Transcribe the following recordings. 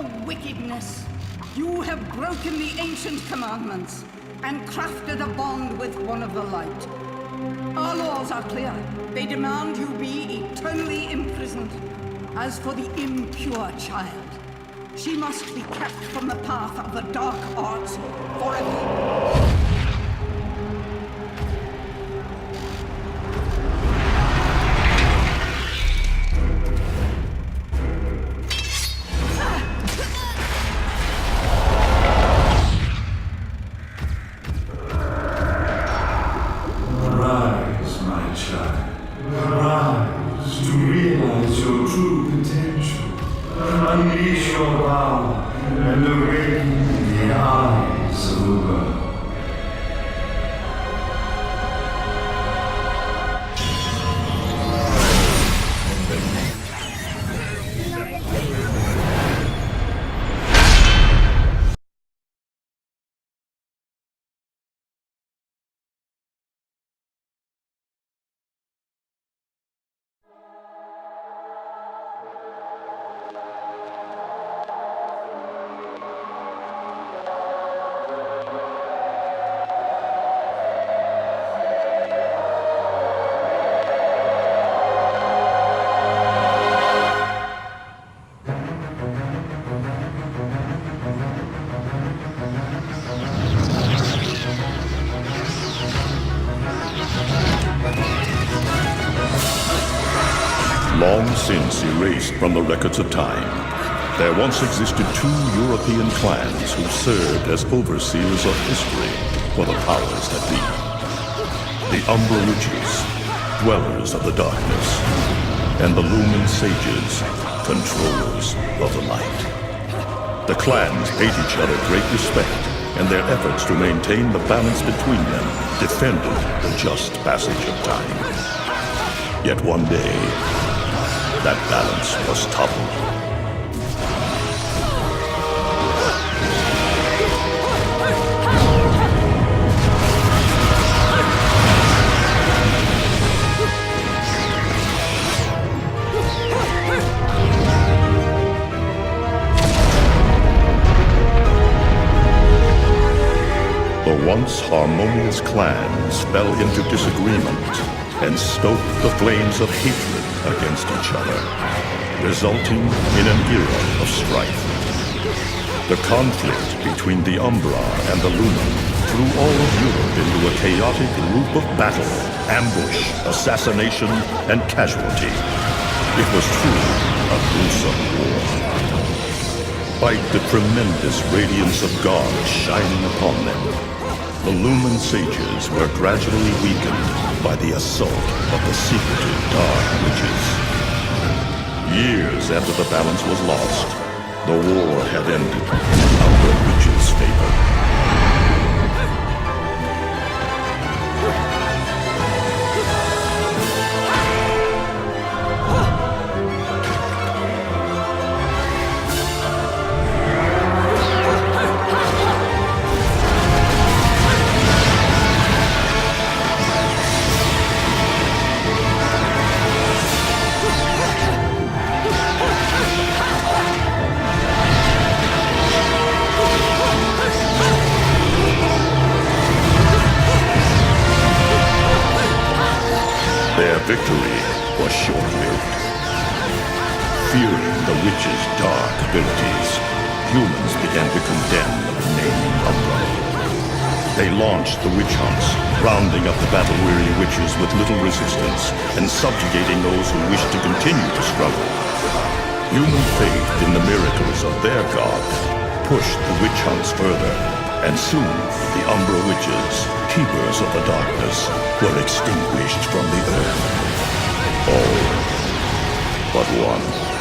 your wickedness. You have broken the ancient commandments and crafted a bond with one of the light. Our laws are clear. They demand you be eternally imprisoned. As for the impure child, she must be kept from the path of the dark arts forever. Long since erased from the records of time, there once existed two European clans who served as overseers of history for the powers that be. The Umbra Witches, dwellers of the darkness, and the Lumen Sages, controllers of the light. The clans paid each other great respect, and their efforts to maintain the balance between them defended the just passage of time. Yet one day, that balance was toppled. The once harmonious clans fell into disagreement and stoked the flames of hatred against each other, resulting in an era of strife. The conflict between the Umbra and the Lumen threw all of Europe into a chaotic loop of battle, ambush, assassination, and casualty. It was truly a gruesome war. Despite the tremendous radiance of God shining upon them, the Lumen Sages were gradually weakened by the assault of the secretive Dark Witches. Years after the balance was lost, the war had ended in the Umbra Witches' favor. Their victory was short-lived. Fearing the witches' dark abilities, humans began to condemn the remaining Umbra. They launched the witch hunts, rounding up the battle-weary witches with little resistance and subjugating those who wished to continue to struggle. Human faith in the miracles of their god pushed the witch hunts further, and soon the Umbra Witches, keepers of the darkness, were extinguished from the earth. All but one.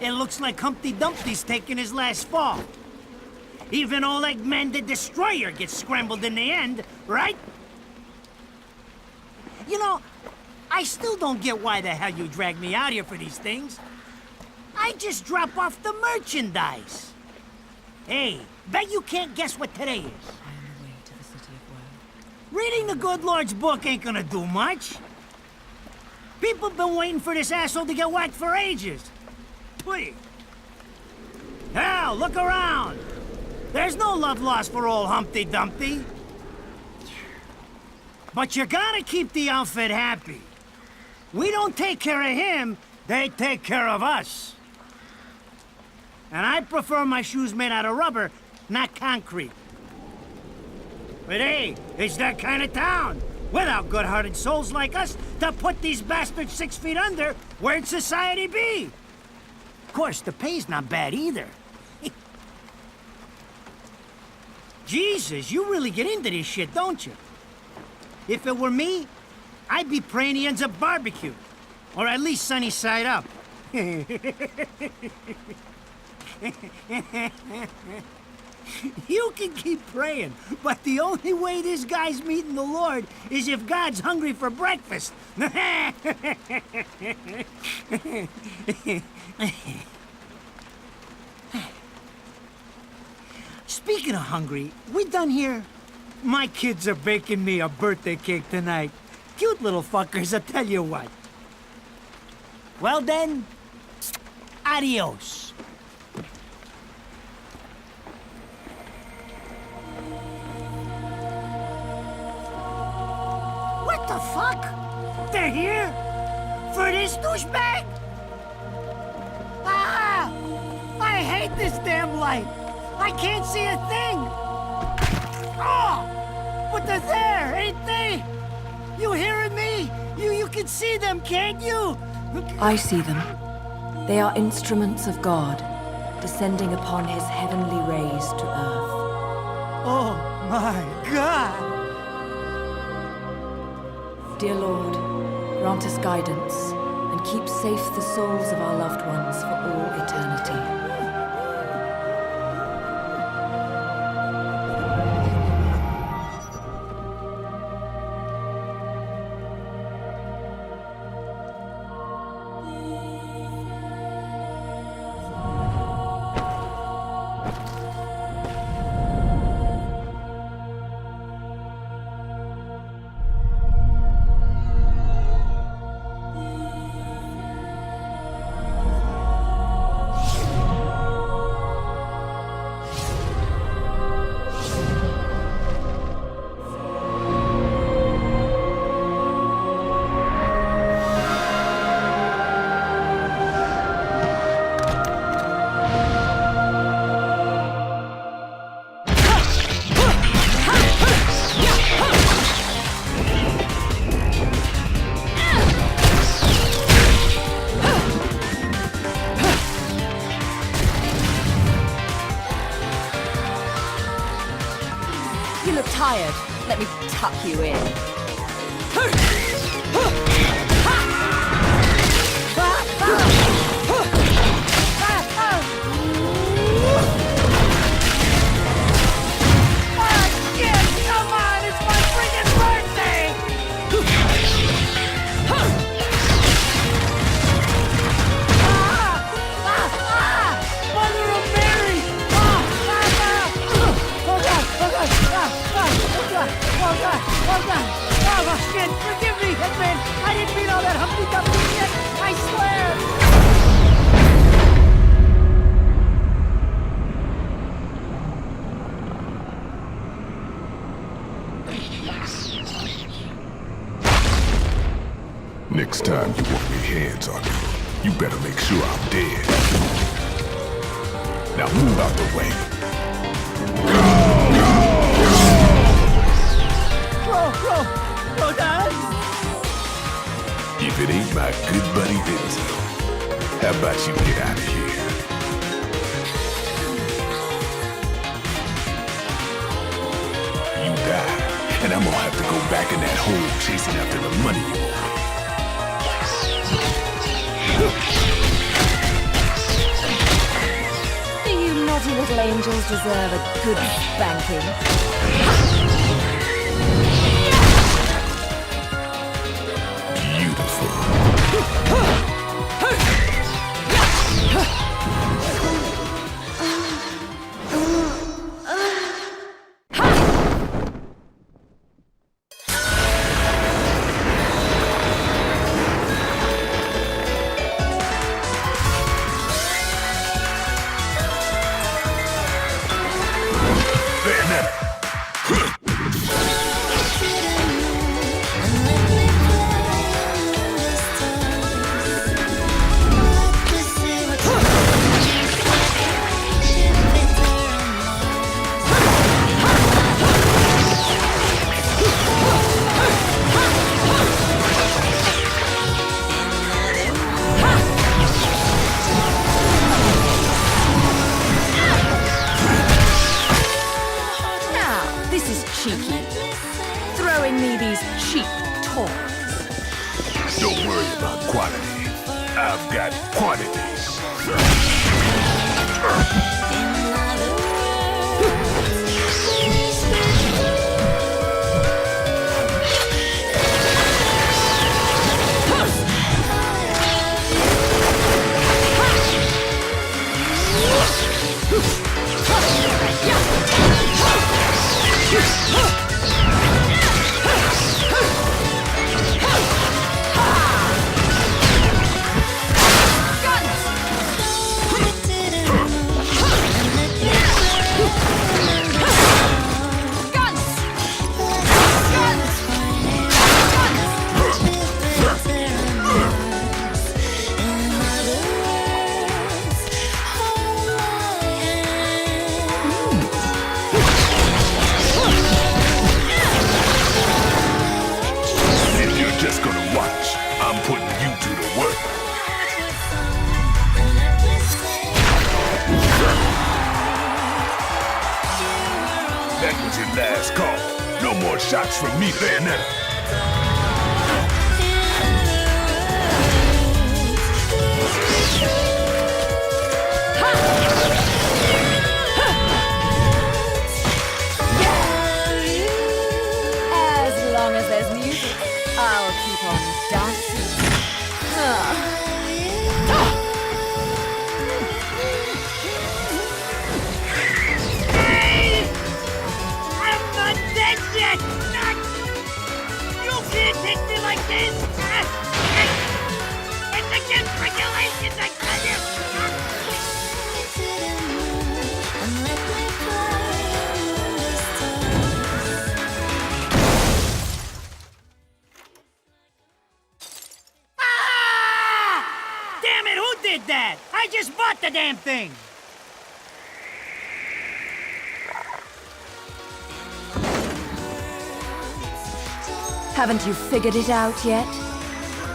It looks like Humpty Dumpty's taking his last fall. Even old Eggman the Destroyer gets scrambled in the end, right? You know, I still don't get why the hell you drag me out here for these things. I just drop off the merchandise. Hey, bet you can't guess what today is. I am the way to the city of woe. Reading the good Lord's book ain't gonna do much. People been waiting for this asshole to get whacked for ages. Please. Hell, look around. There's no love lost for old Humpty Dumpty. But you gotta keep the outfit happy. We don't take care of him, they take care of us. And I prefer my shoes made out of rubber, not concrete. But hey, it's that kind of town. Without good-hearted souls like us to put these bastards 6 feet under, where'd society be? Of course, the pay's not bad either. Jesus, you really get into this shit, don't you? If it were me, I'd be praying he ends up barbecued. Or at least sunny side up. You can keep praying, but the only way this guy's meeting the Lord is if God's hungry for breakfast. Speaking of hungry, we done here? My kids are baking me a birthday cake tonight. Cute little fuckers, I tell you what. Well then, adios. What the fuck? They're here? For this douchebag? Ah! I hate this damn light. I can't see a thing. Oh! But they're there, ain't they? You hearing me? You can see them, can't you? I see them. They are instruments of God, descending upon his heavenly rays to earth. Oh my God! Dear Lord, grant us guidance and keep safe the souls of our loved ones for all eternity. You look tired. Let me tuck you in. Forgive me, Hitman! I didn't mean all that Humpty Dumpty shit! I swear! Next time you want your hands on me, you better make sure I'm dead. Now move out the way. If it ain't my good buddy Denzel, how about you get out of here? You die, and I'm gonna have to go back in that hole chasing after the money you want. little angels deserve a good spanking. Cheeky. Throwing me these cheap toys. Don't worry about quality. I've got quantity. Last call. No more shots from me, Bayonetta. As long as there's music, I'll keep on dancing. Damn it, who did that? I just bought the damn thing! Haven't you figured it out yet?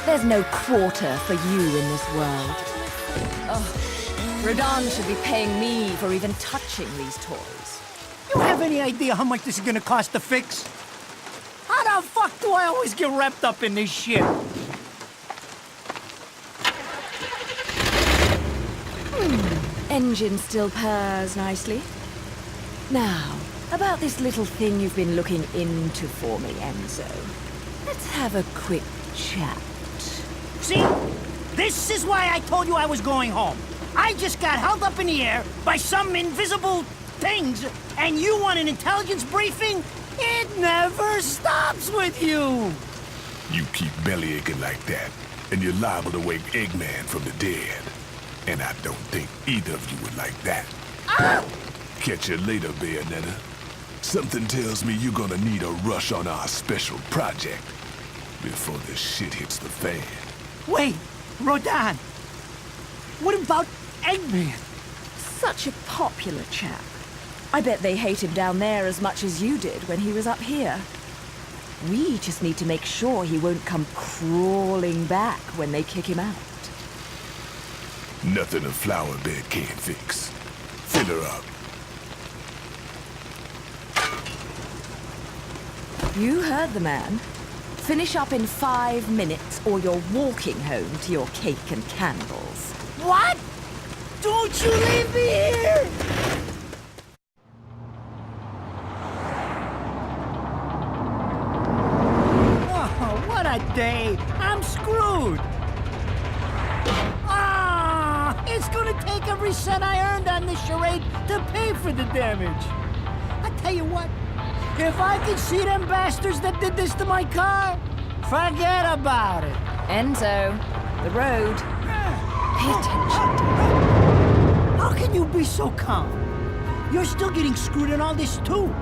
There's no quarter for you in this world. Oh, Rodan should be paying me for even touching these toys. You have any idea how much this is gonna cost to fix? How the fuck do I always get wrapped up in this shit? Engine still purrs nicely. Now, about this little thing you've been looking into for me, Enzo. Let's have a quick chat. See? This is why I told you I was going home. I just got held up in the air by some invisible things, and you want an intelligence briefing? It never stops with you! You keep belly aching like that, and you're liable to wake Eggman from the dead. And I don't think either of you would like that. Ah! Catch you later, Bayonetta. Something tells me you're gonna need a rush on our special project before this shit hits the fan. Wait, Rodan. What about Eggman? Such a popular chap. I bet they hate him down there as much as you did when he was up here. We just need to make sure he won't come crawling back when they kick him out. Nothing a flower bed can't fix. Fill her up. You heard the man. Finish up in 5 minutes or you're walking home to your cake and candles. What? Don't you leave me here! take every cent I earned on this charade to pay for the damage. I tell you what, if I could see them bastards that did this to my car, forget about it. Enzo, the road. Pay attention. How can you be so calm? You're still getting screwed in all this too.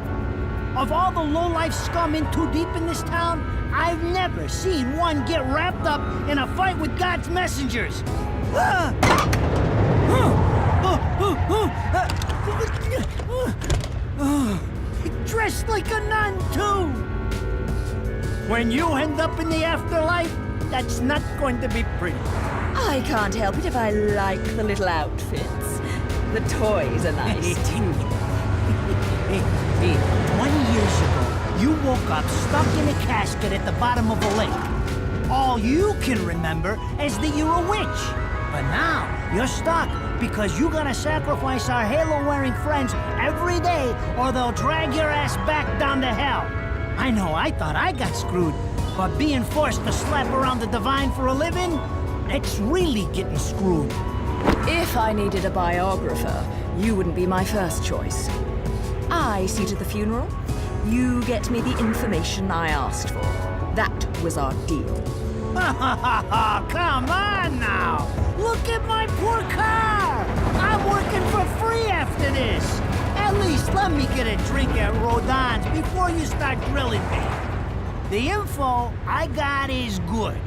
Of all the lowlife scum in too deep in this town, I've never seen one get wrapped up in a fight with God's messengers. Dressed like a nun, too. When you end up in the afterlife, that's not going to be pretty. I can't help it if I like the little outfits. The toys are nice, too. Hey, 20 years ago, you woke up stuck in a casket at the bottom of a lake. All you can remember is that you're a witch. But now, you're stuck because you gotta sacrifice our halo-wearing friends every day or they'll drag your ass back down to hell. I know, I thought I got screwed, but being forced to slap around the divine for a living, it's really getting screwed. If I needed a biographer, you wouldn't be my first choice. I see to the funeral. You get me the information I asked for. That was our deal. Come on now! Look at my poor car! I'm working for free after this! At least let me get a drink at Rodon's before you start drilling me. The info I got is good.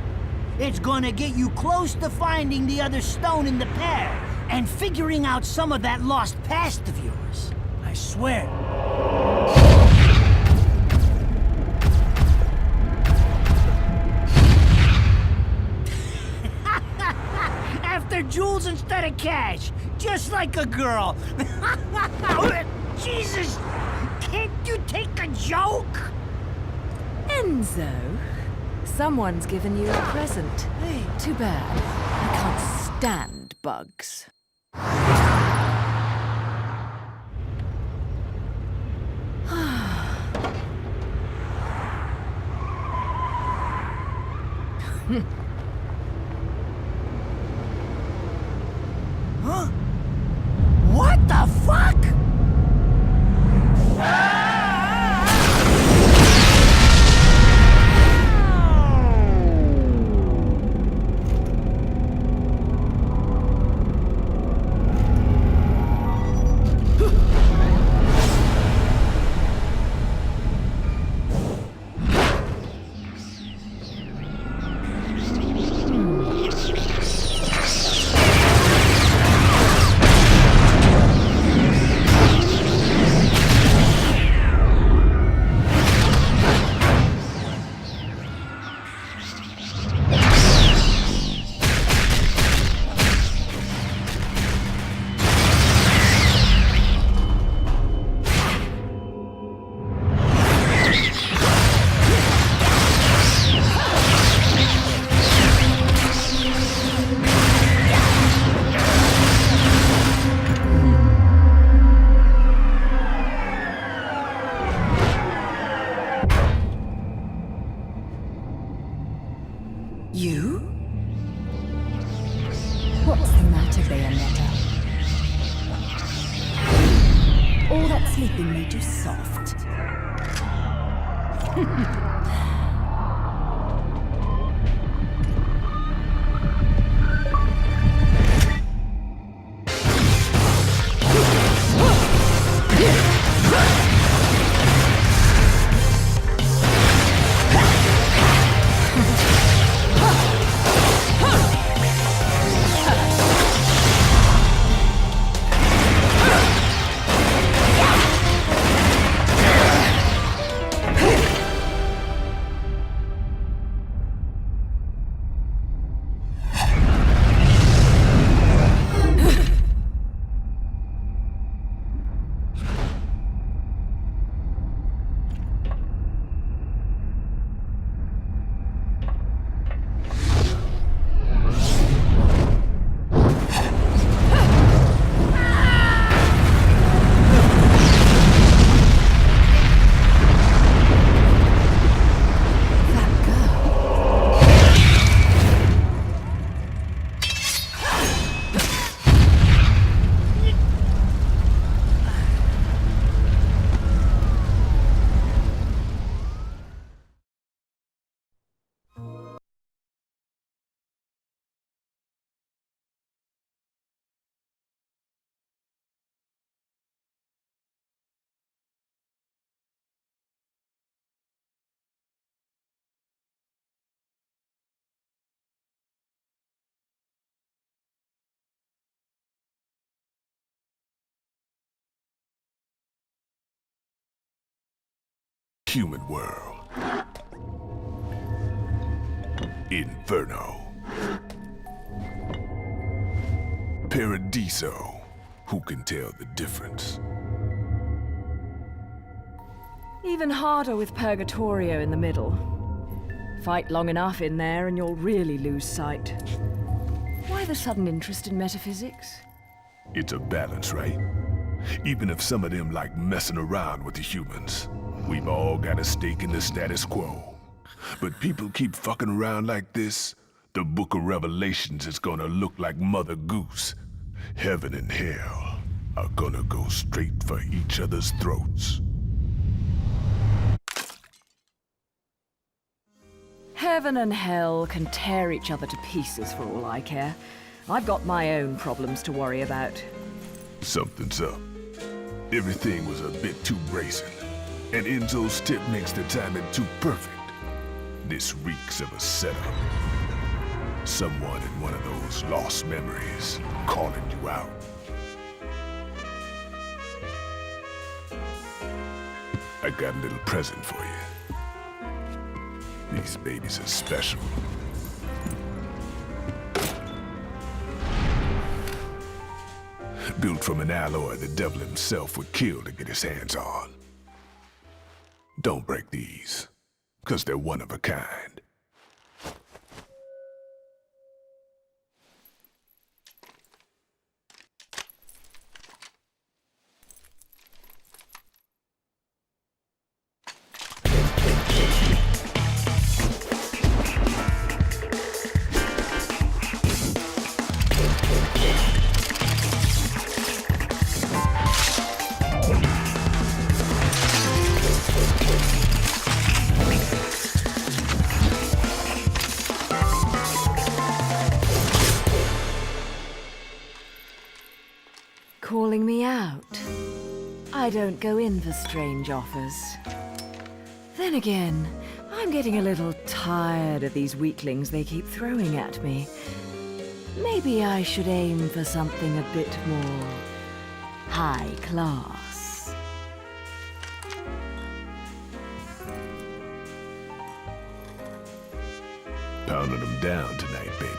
It's gonna get you close to finding the other stone in the pair and figuring out some of that lost past of yours. I swear. After jewels instead of cash, just like a girl. Jesus, can't you take a joke? Enzo, someone's given you a present. Hey. Too bad. I can't stand bugs. Huh? What the fuck? You? What's the matter, Bayonetta? All that sleeping made you soft. human world. Inferno. Paradiso. Who can tell the difference? Even harder with Purgatorio in the middle. Fight long enough in there and you'll really lose sight. Why the sudden interest in metaphysics? It's a balance, right? Even if some of them like messing around with the humans, we've all got a stake in the status quo. But people keep fucking around like this, the Book of Revelations is gonna look like Mother Goose. Heaven and hell are gonna go straight for each other's throats. Heaven and hell can tear each other to pieces for all I care. I've got my own problems to worry about. Something's up. Everything was a bit too brazen, and Enzo's tip makes the timing too perfect. This reeks of a setup. Someone in one of those lost memories calling you out. I got a little present for you. These babies are special. Built from an alloy the devil himself would kill to get his hands on. Don't break these, 'cause they're one of a kind. Calling me out? I don't go in for strange offers. Then again, I'm getting a little tired of these weaklings they keep throwing at me. Maybe I should aim for something a bit more high class. Pounding them down tonight, baby.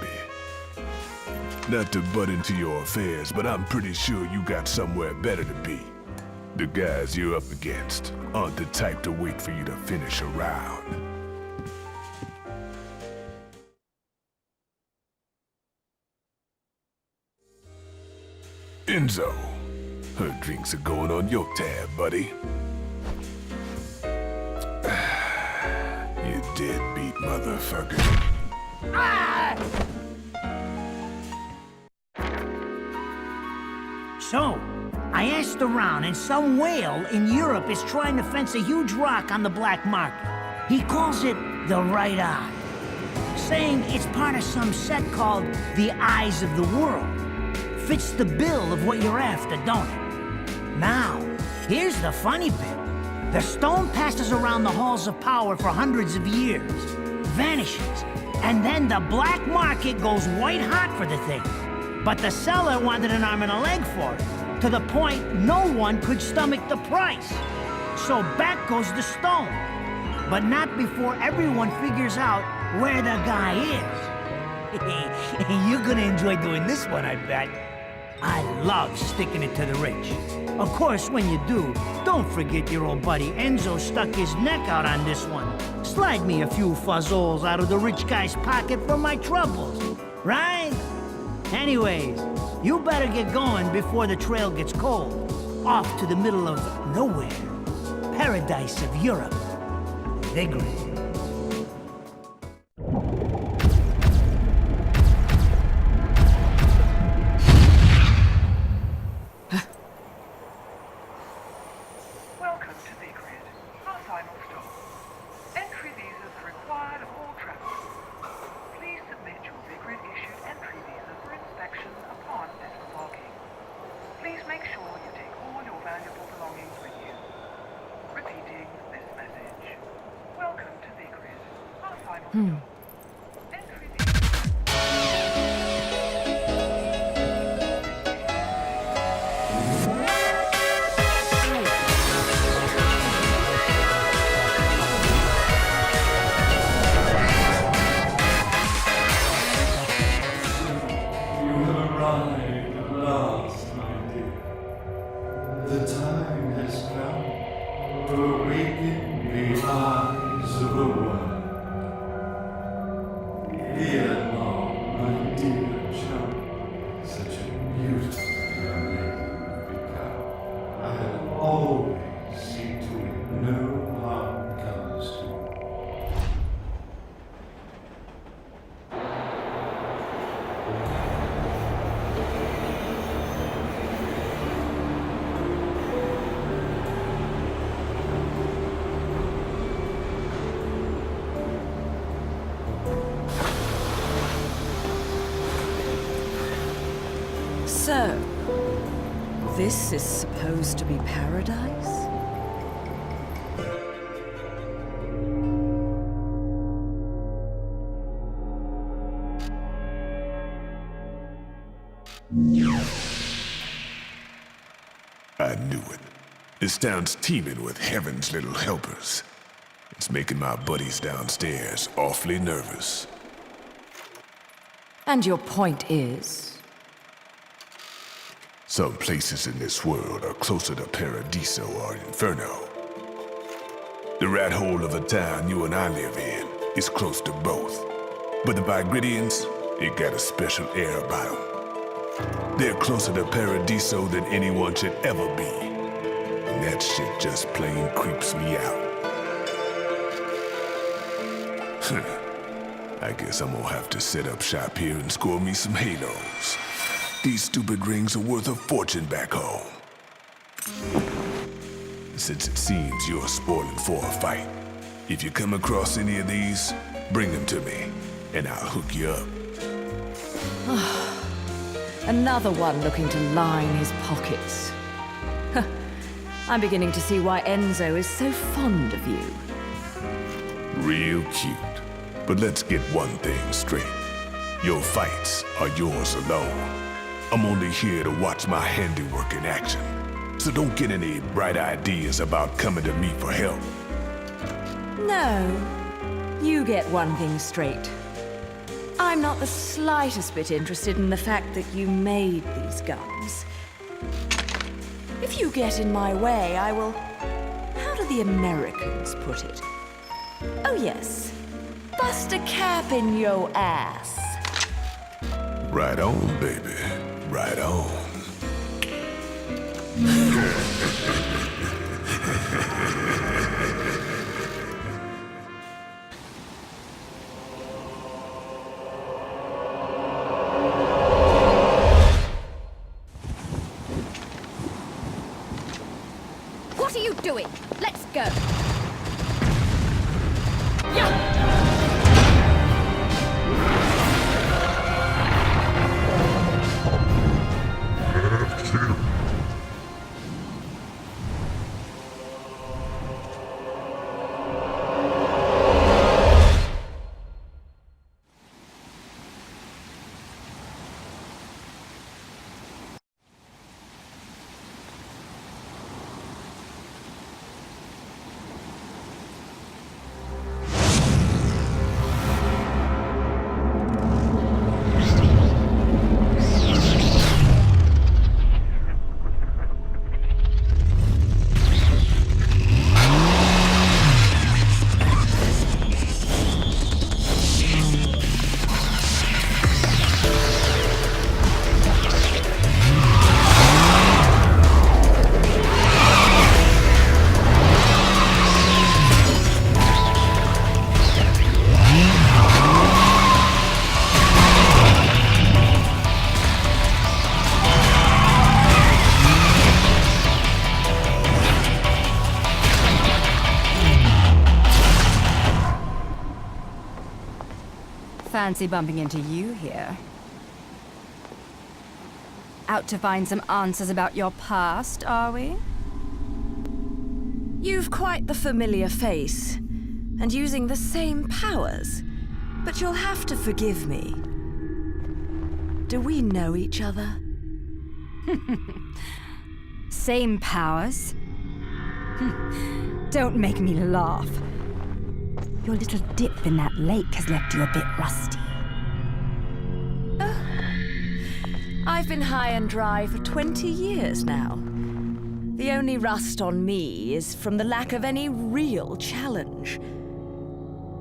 Not to butt into your affairs, but I'm pretty sure you got somewhere better to be. The guys you're up against aren't the type to wait for you to finish a round. Enzo, her drinks are going on your tab, buddy. You deadbeat motherfucker. So, I asked around, and some whale in Europe is trying to fence a huge rock on the black market. He calls it the right eye, saying it's part of some set called the Eyes of the World. Fits the bill of what you're after, don't it? Now, here's the funny bit. The stone passes around the halls of power for hundreds of years, vanishes, and then the black market goes white hot for the thing. But the seller wanted an arm and a leg for it, to the point no one could stomach the price. So back goes the stone. But not before everyone figures out where the guy is. You're gonna enjoy doing this one, I bet. I love sticking it to the rich. Of course, when you do, don't forget your old buddy Enzo stuck his neck out on this one. Slide me a few fuzzoles out of the rich guy's pocket for my troubles, right? Anyways, you better get going before the trail gets cold. Off to the middle of nowhere. Paradise of Europe. Vigrid. Welcome to Vigrid, our final stop. Entry visas are required of all travelers. Please submit your Vigrid-issued entry visa for inspection upon disembarking. Please make sure you take all your valuable belongings with you. Repeating this message. Welcome to Vigrid, our final stop. Entry visa... So, this is supposed to be paradise? I knew it. This town's teeming with heaven's little helpers. It's making my buddies downstairs awfully nervous. And your point is? Some places in this world are closer to Paradiso or Inferno. The rat hole of a town you and I live in is close to both. But the Vigridians, it got a special air about them. They're closer to Paradiso than anyone should ever be. And that shit just plain creeps me out. I guess I'm gonna have to set up shop here and score me some halos. These stupid rings are worth a fortune back home. Since it seems you're spoiling for a fight, if you come across any of these, bring them to me, and I'll hook you up. Another one looking to line his pockets. I'm beginning to see why Enzo is so fond of you. Real cute. But let's get one thing straight. Your fights are yours alone. I'm only here to watch my handiwork in action. So don't get any bright ideas about coming to me for help. No, you get one thing straight. I'm not the slightest bit interested in the fact that you made these guns. If you get in my way, I will... How do the Americans put it? Oh yes, bust a cap in yo ass. Right on, baby. Right on. What are you doing? Let's go. Fancy bumping into you here. Out to find some answers about your past, are we? You've quite the familiar face, and using the same powers. But you'll have to forgive me. Do we know each other? Same powers? Don't make me laugh. Your little dip in that lake has left you a bit rusty. I've been high and dry for 20 years now. The only rust on me is from the lack of any real challenge.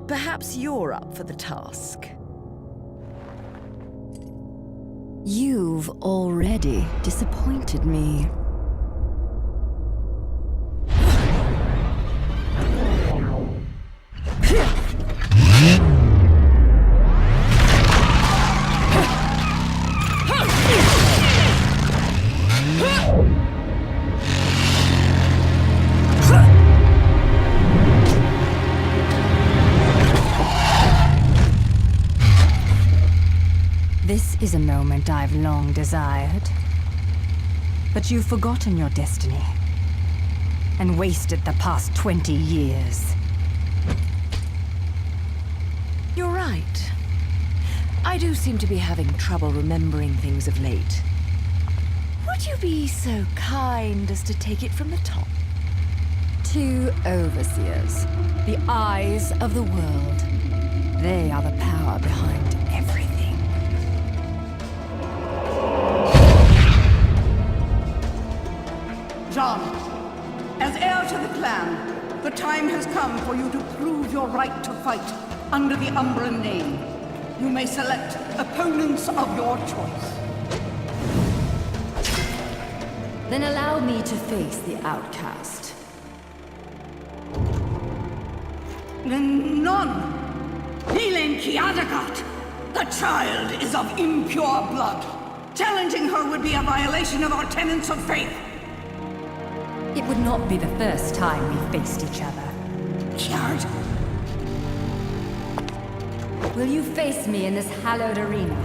Perhaps you're up for the task. You've already disappointed me. This is a moment I've long desired. But you've forgotten your destiny. And wasted the past 20 years. You're right. I do seem to be having trouble remembering things of late. Would you be so kind as to take it from the top? 2 overseers, the eyes of the world. They are the power behind everything. John, as heir to the clan, the time has come for you to prove your right to fight under the Umbran name. You may select opponents of your choice. Then allow me to face the outcast. None. Nilen Kiadagat. The child is of impure blood. Challenging her would be a violation of our tenets of faith. It would not be the first time we faced each other. Kiard? Will you face me in this hallowed arena?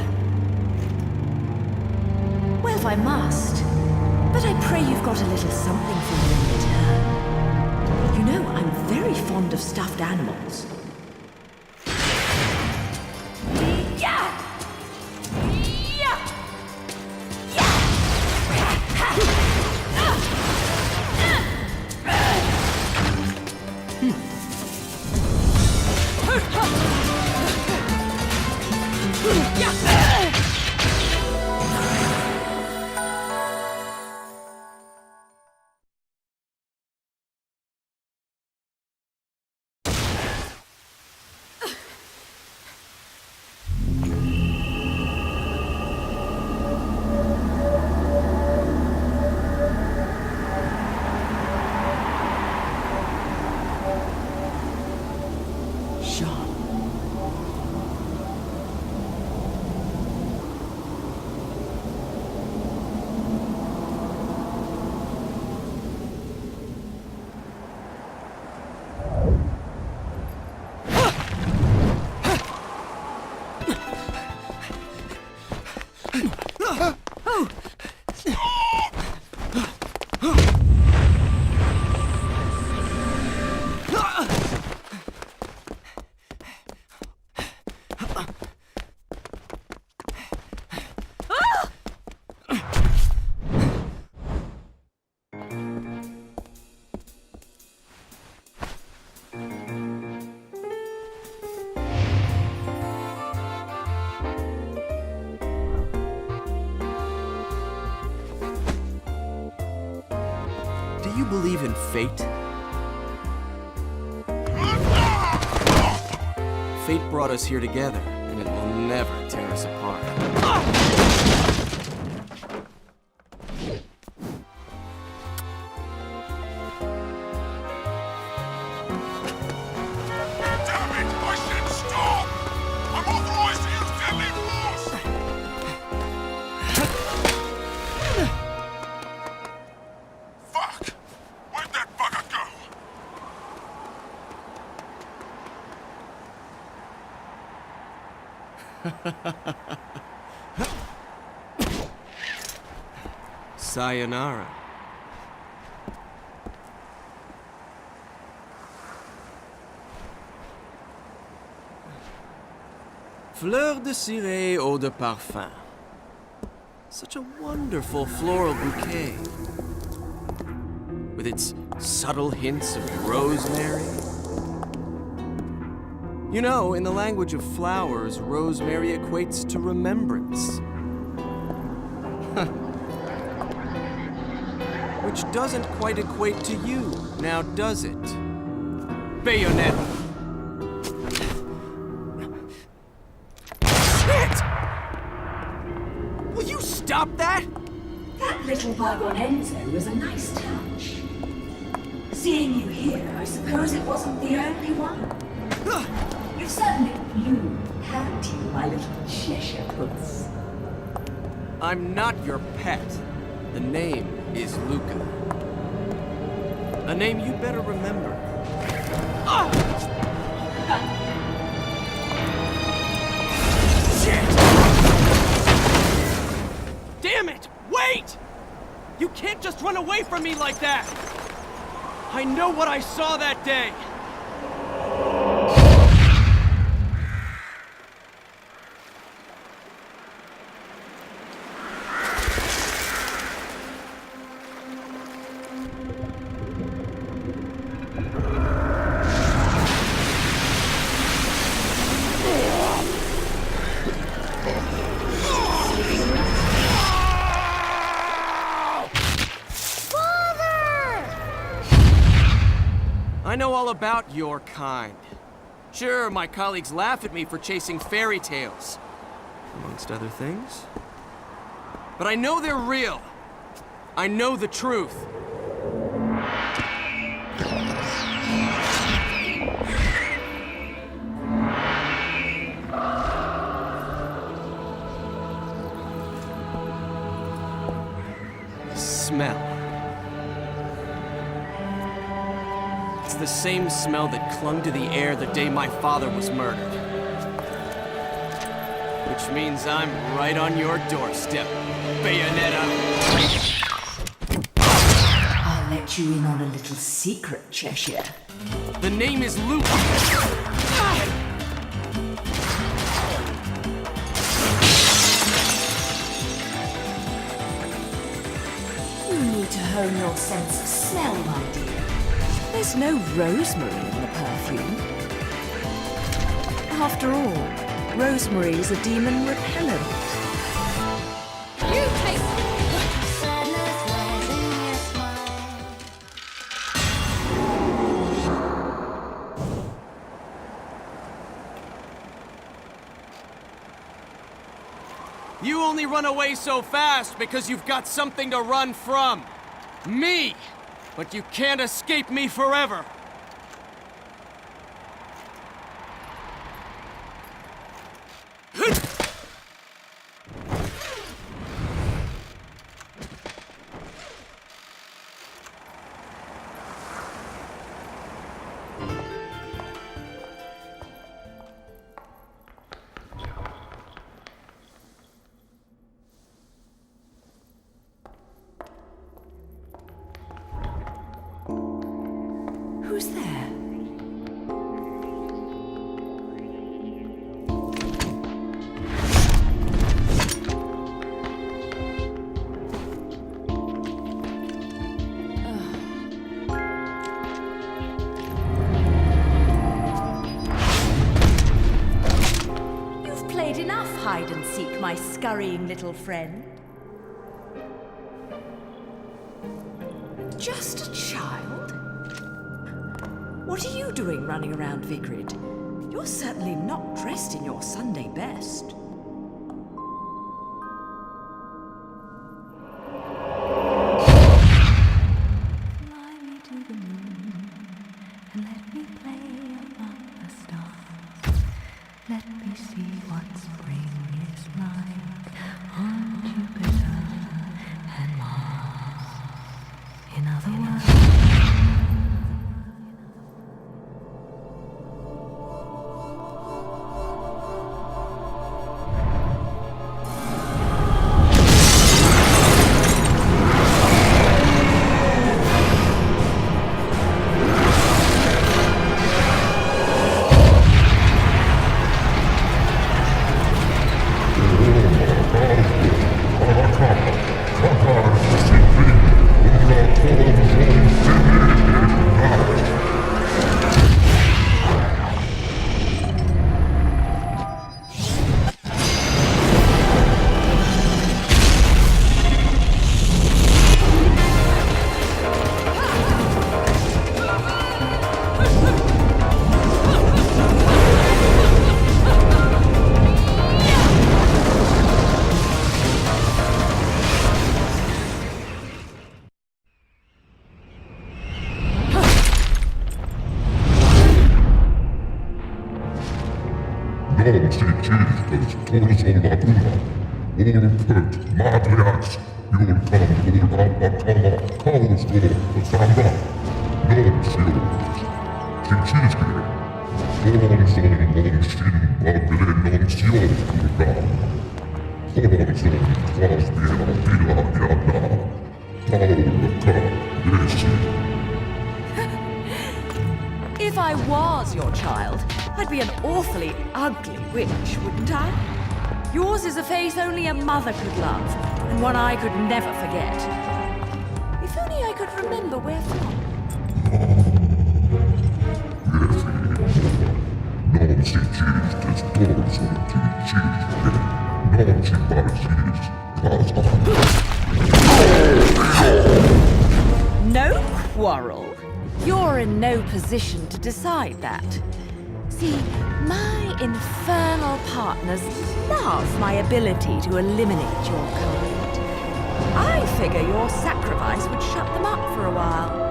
Well, if I must. But I pray you've got a little something for me in return. You know, I'm very fond of stuffed animals. Yeah! Yeah! Do you believe in fate? Fate brought us here together, and it will never tear us apart. Damn it! I said stop! I'm authorized to use deadly force! Fuck! Where'd that bugger go? Sayonara. Fleur de ciré, eau de parfum. Such a wonderful floral bouquet. With its subtle hints of rosemary. You know, in the language of flowers, rosemary equates to remembrance. Which doesn't quite equate to you, now does it? Bayonetta! Shit! Will you stop that? That little bug on Enzo was a nice touch. Seeing you here, I suppose it wasn't the only one. You certainly blew, haven't you, my little Cheshire puss? I'm not your pet. The name is Luca. A name you better remember. Shit! Damn it! Wait! You can't just run away from me like that! I know what I saw that day! I know all about your kind. Sure, my colleagues laugh at me for chasing fairy tales, amongst other things. But I know they're real. I know the truth. Smell. It's the same smell that clung to the air the day my father was murdered. Which means I'm right on your doorstep, Bayonetta. I'll let you in on a little secret, Cheshire. The name is Luke. You need to hone your sense of smell, my dear. There's no rosemary in the perfume. After all, rosemary is a demon repellent. You take... You only run away so fast because you've got something to run from. Me! But you can't escape me forever! Who's there? You've played enough hide and seek, my scurrying little friend. Just a child? What are you doing running around Vigrid? You're certainly not dressed in your Sunday best. Fly me to the moon and let me play among the stars. Let me see what spring is like on Jupiter and Mars. In other words, Non si circus todos on la puna. All put madriax. You'll come all abacama. Chaos go samba. Non sios. Si circus. Non son non sin bagle non sios purga. Non son quas biena fila iana. If I was your child, I'd be an awfully ugly witch, wouldn't I? Yours is a face only a mother could love, and one I could never forget. If only I could remember where from. No quarrel. You're in no position to decide that. See, my infernal partners love my ability to eliminate your kind. I figure your sacrifice would shut them up for a while.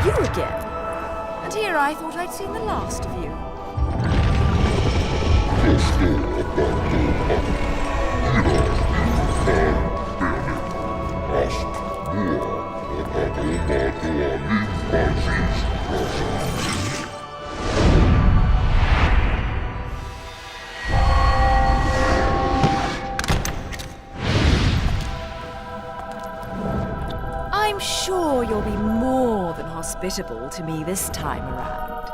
You again? And here I thought I'd seen the last of you. I'm sure you'll be more than hospitable to me this time around.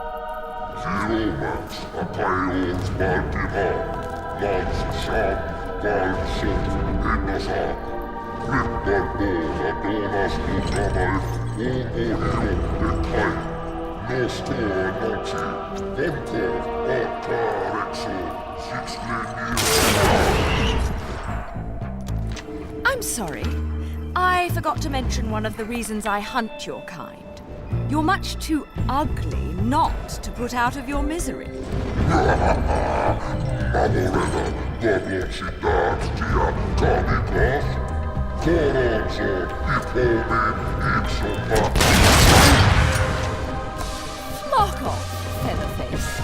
I'm sorry. I forgot to mention one of the reasons I hunt your kind. You're much too ugly not to put out of your misery. Mark off, Featherface.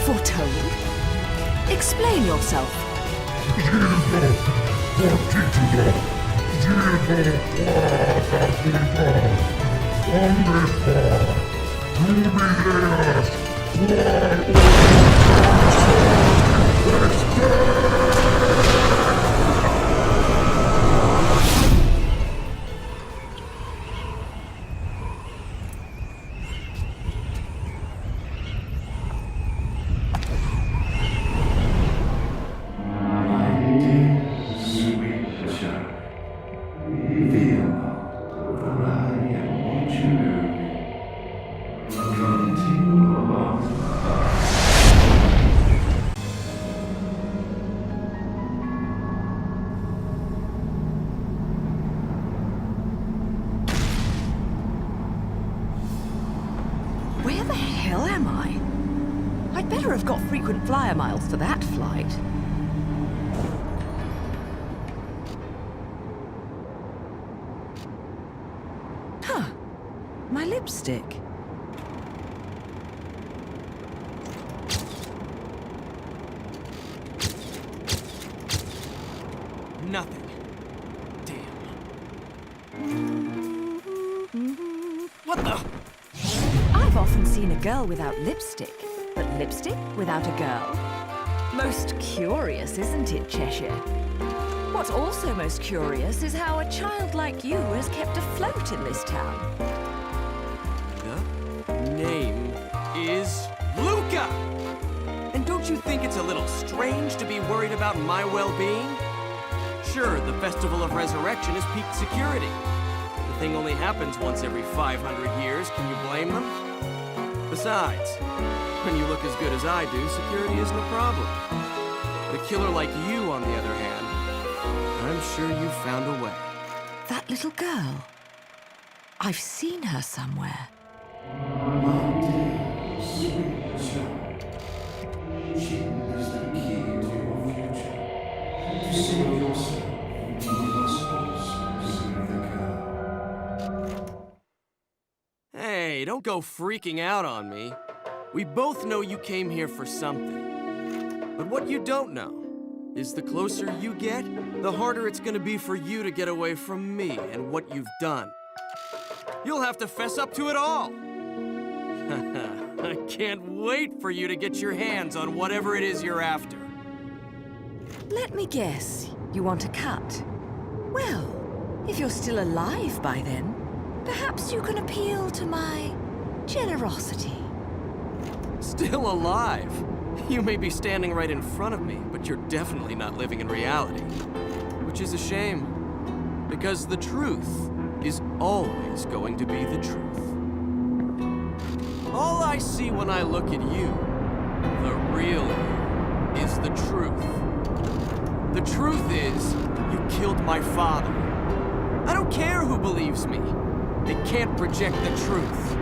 Foretold? Explain yourself. Where the hell am I? I'd better have got frequent flyer miles for that flight. Huh. My lipstick. Nothing. Damn. What the? I've often seen a girl without lipstick, but lipstick without a girl? Most curious, isn't it, Cheshire? What's also most curious is how a child like you is kept afloat in this town. The name is Luca! And don't you think it's a little strange to be worried about my well-being? Sure, the Festival of Resurrection is peak security. The thing only happens once every 500 years. Can you blame them? Besides, when you look as good as I do, security isn't a problem. But a killer like you, on the other hand, I'm sure you found a way. That little girl. I've seen her somewhere. Hey, don't go freaking out on me. We both know you came here for something. But what you don't know is the closer you get, the harder it's gonna be for you to get away from me and what you've done. You'll have to fess up to it all. I can't wait for you to get your hands on whatever it is you're after. Let me guess, you want a cut? Well, if you're still alive by then, perhaps you can appeal to my generosity. Still alive? You may be standing right in front of me, but you're definitely not living in reality. Which is a shame, because the truth is always going to be the truth. All I see when I look at you, the real you, is the truth. The truth is, you killed my father. I don't care who believes me. They can't project the truth.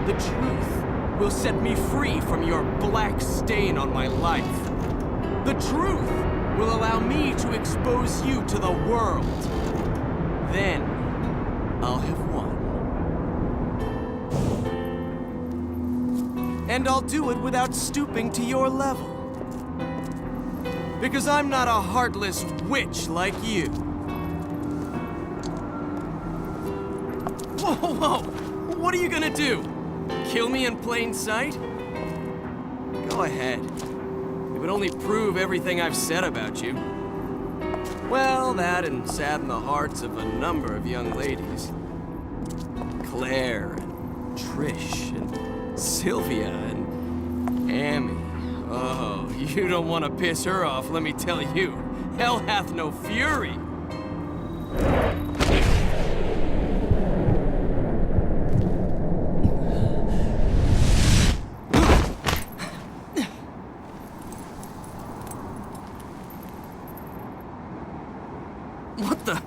The truth will set me free from your black stain on my life. The truth will allow me to expose you to the world. Then, I'll have won. And I'll do it without stooping to your level. Because I'm not a heartless witch like you. Whoa, whoa! What are you gonna do? Kill me in plain sight? Go ahead. It would only prove everything I've said about you. Well, that and sadden the hearts of a number of young ladies. Claire and Trish and Sylvia and Amy. Oh, you don't want to piss her off, let me tell you. Hell hath no fury. What the?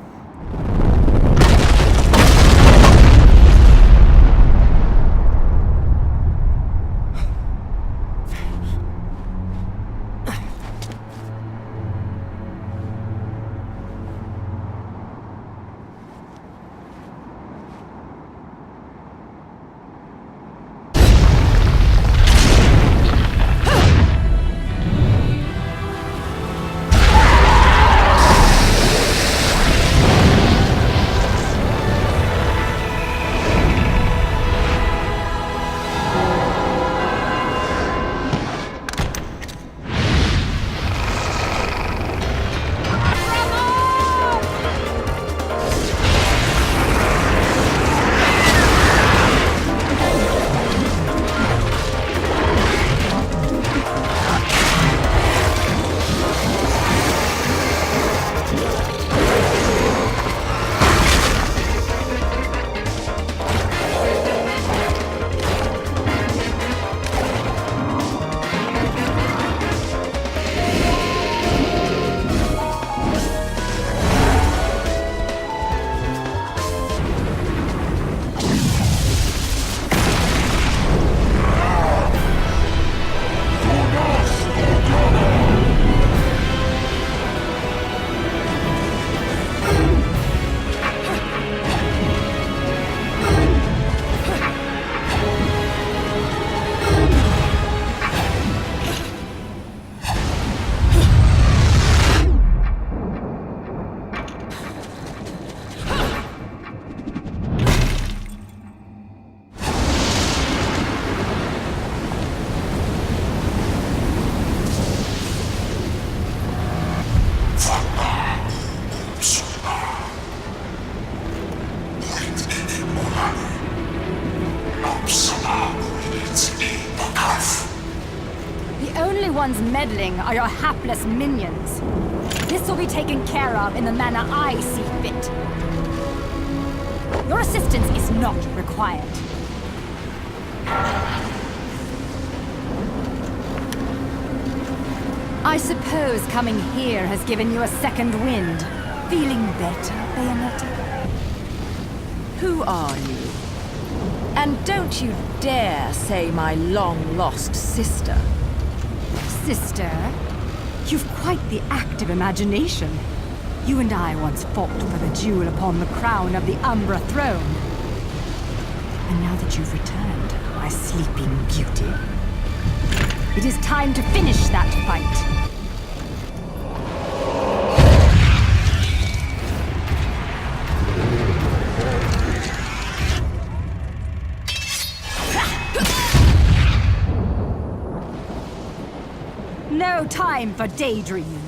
ones meddling are your hapless minions. This will be taken care of in the manner I see fit. Your assistance is not required. I suppose coming here has given you a second wind. Feeling better, Bayonetta? Who are you? And don't you dare say my long-lost sister. Sister, you've quite the active imagination. You and I once fought for the jewel upon the crown of the Umbra throne. And now that you've returned, my sleeping beauty, it is time to finish that fight. No time for daydreaming.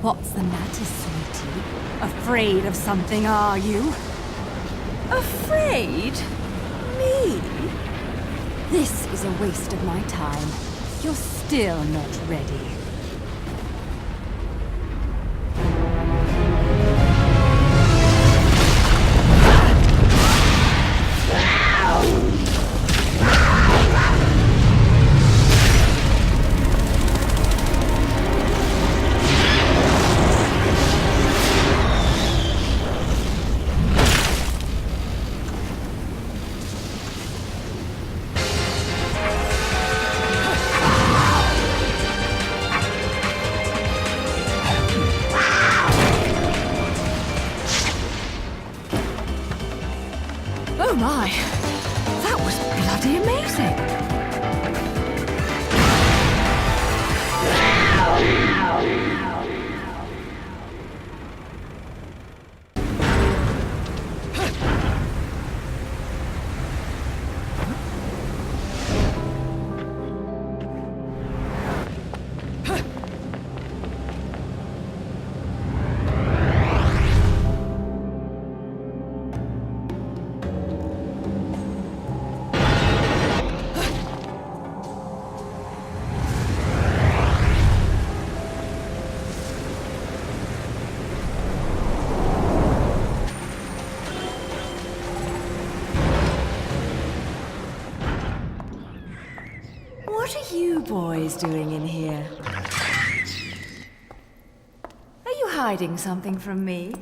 What's the matter, sweetie? Afraid of something, are you? Afraid? Me? This is a waste of my time. You're still not ready. Oh my! That was bloody amazing! What are you boys doing in here? Are you hiding something from me?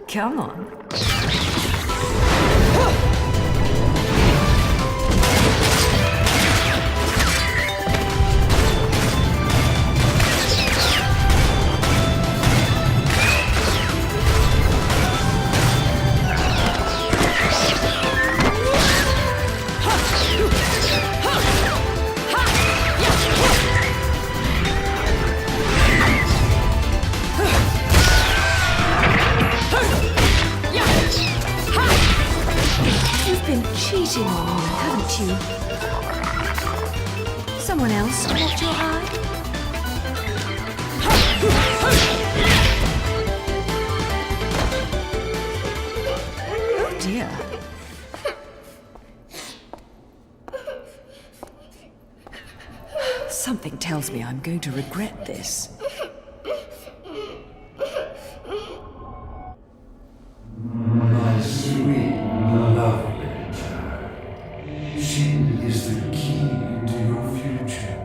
Come on. someone else to watch your eye? Oh dear. Something tells me I'm going to regret this. My sweet, lovely child. She is the key to your future.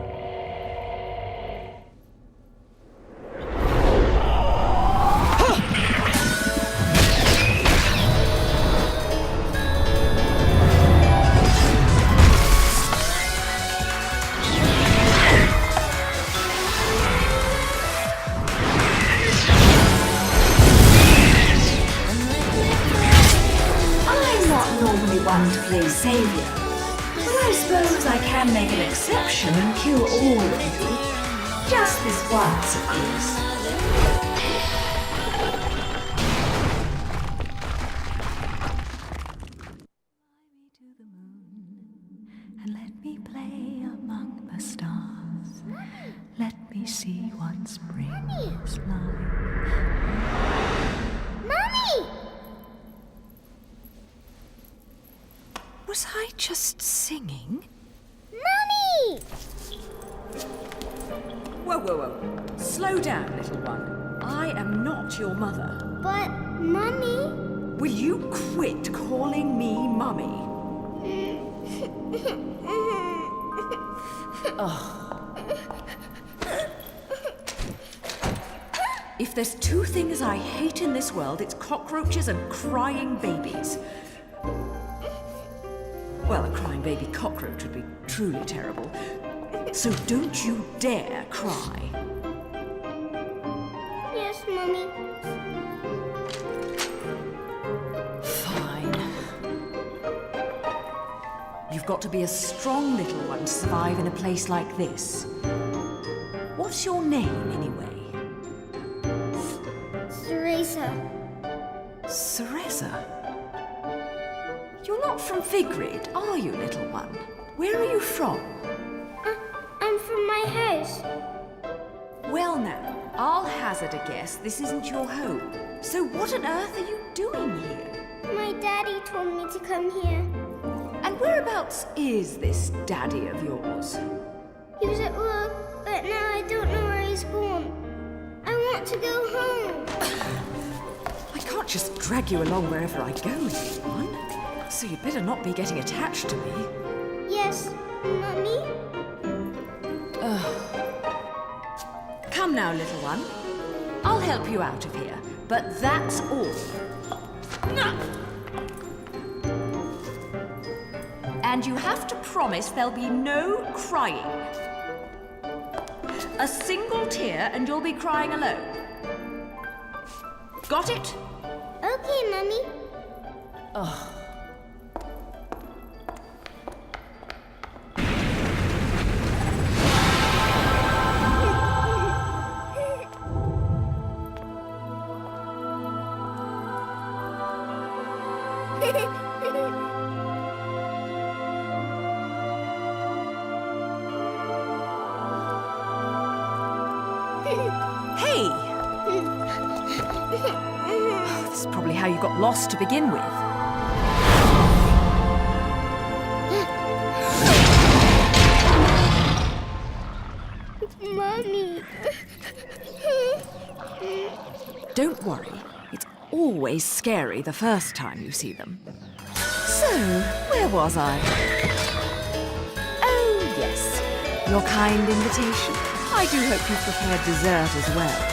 One to play savior, but I suppose I can make an exception and kill all of you. Just this once, of course. To the moon and let me play among the stars. Let me see what spring is like. Mummy! Was I just singing? Mummy! Whoa, whoa, whoa. Slow down, little one. I am not your mother. But, Mummy... Will you quit calling me Mummy? If there's two things I hate in this world, it's cockroaches and crying babies. Well, a crying baby cockroach would be truly terrible. So don't you dare cry. Yes, Mummy. Fine. You've got to be a strong little one to survive in a place like this. What's your name, anyway? Teresa. Cereza? You're not from Vigrid, are you, little one? Where are you from? I'm from my house. Well now, I'll hazard a guess this isn't your home. So what on earth are you doing here? My daddy told me to come here. And whereabouts is this daddy of yours? He was at work, but now I don't know where he's gone. I want to go home. I can't just drag you along wherever I go, little one. So you'd better not be getting attached to me. Yes, Mummy? Come now, little one. I'll help you out of here, but that's all. And you have to promise there'll be no crying. A single tear and you'll be crying alone. Got it? Okay, Mummy. Hey! This is probably how you got lost to begin with. Mummy. Don't worry. It's always scary the first time you see them. So, where was I? Oh, yes. Your kind invitation. I do hope you've prepared dessert as well.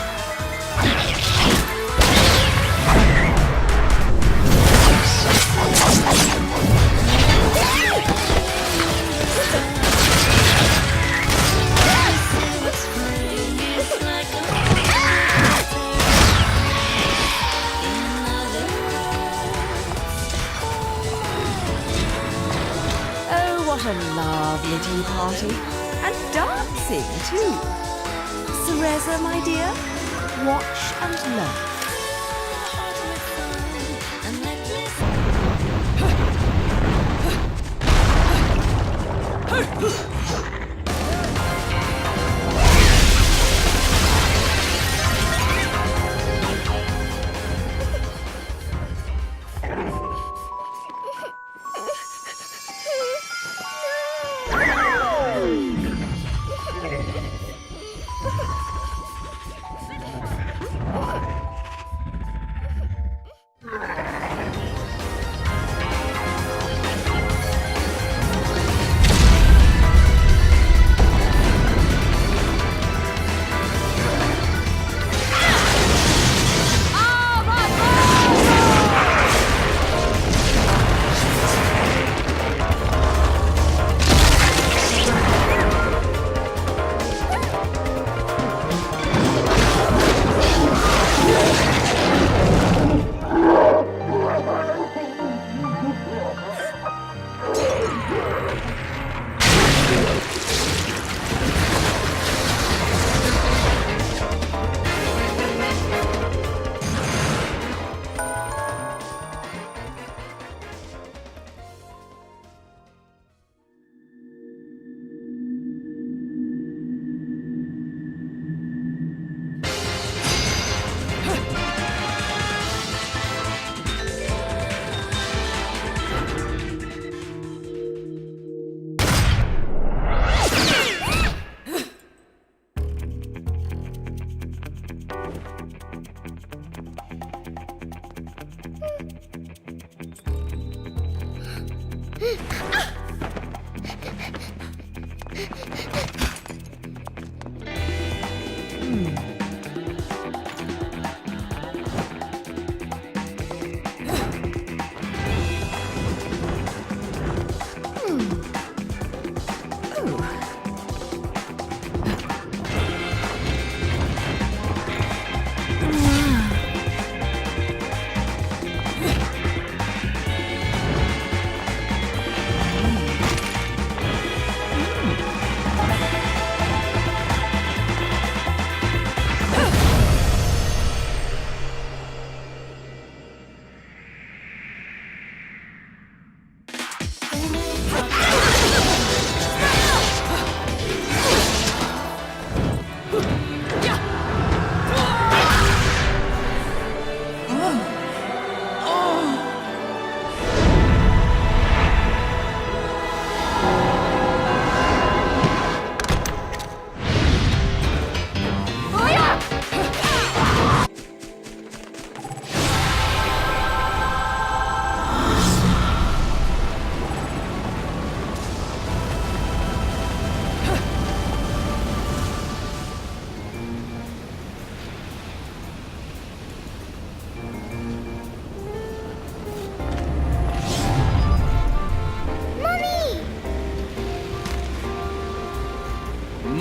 Oh, what a lovely tea party. And dancing, too. Cereza, my dear, watch and learn.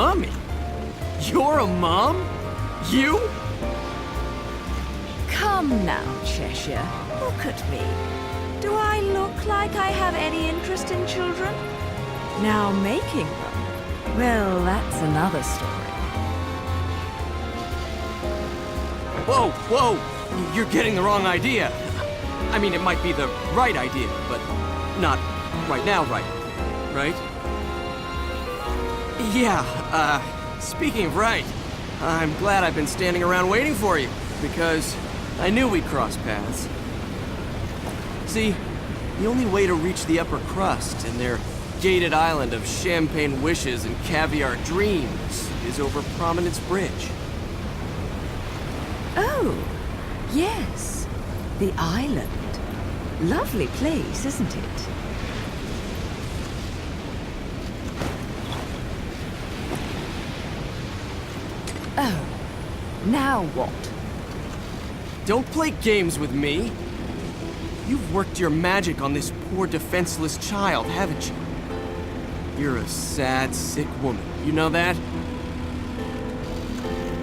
Mummy? You're a mom? You? Come now, Cheshire. Look at me. Do I look like I have any interest in children? Now making them, well, that's another story. Whoa, whoa! You're getting the wrong idea. I mean, it might be the right idea, but not right now right? Yeah, speaking of right, I'm glad I've been standing around waiting for you, because I knew we'd cross paths. See, the only way to reach the upper crust and their gated island of champagne wishes and caviar dreams is over Prominence Bridge. Oh, yes. The island. Lovely place, isn't it? Oh, now what? Don't play games with me. You've worked your magic on this poor defenseless child, haven't you? You're a sad, sick woman. You know that?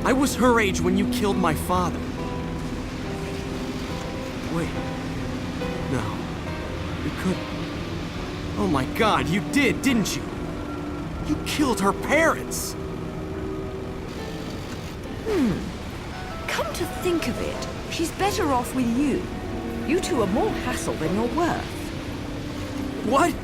I was her age when you killed my father. Wait. No. You couldn't. Oh my God, you did, didn't you? You killed her parents! Come to think of it, she's better off with you. You two are more hassle than you're worth. What?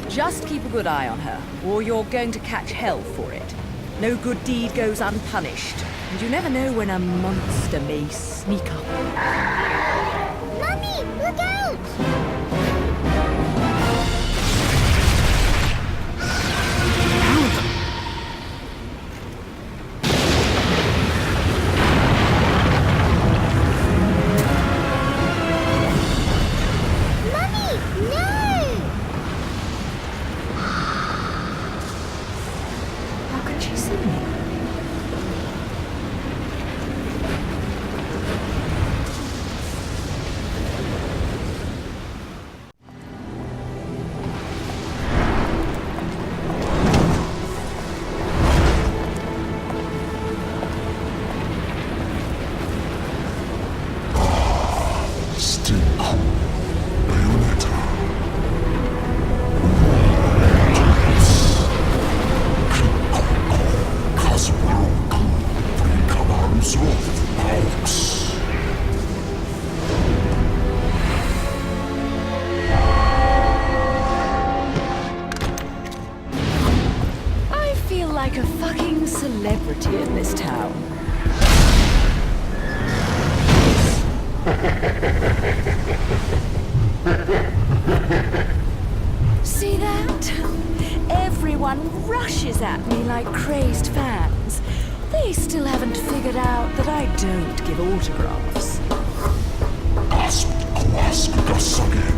Just keep a good eye on her, or you're going to catch hell for it. No good deed goes unpunished, and you never know when a monster may sneak up. Mummy, look out! Like a fucking celebrity in this town. See that? Everyone rushes at me like crazed fans. They still haven't figured out that I don't give autographs. Asked Alaska Sage.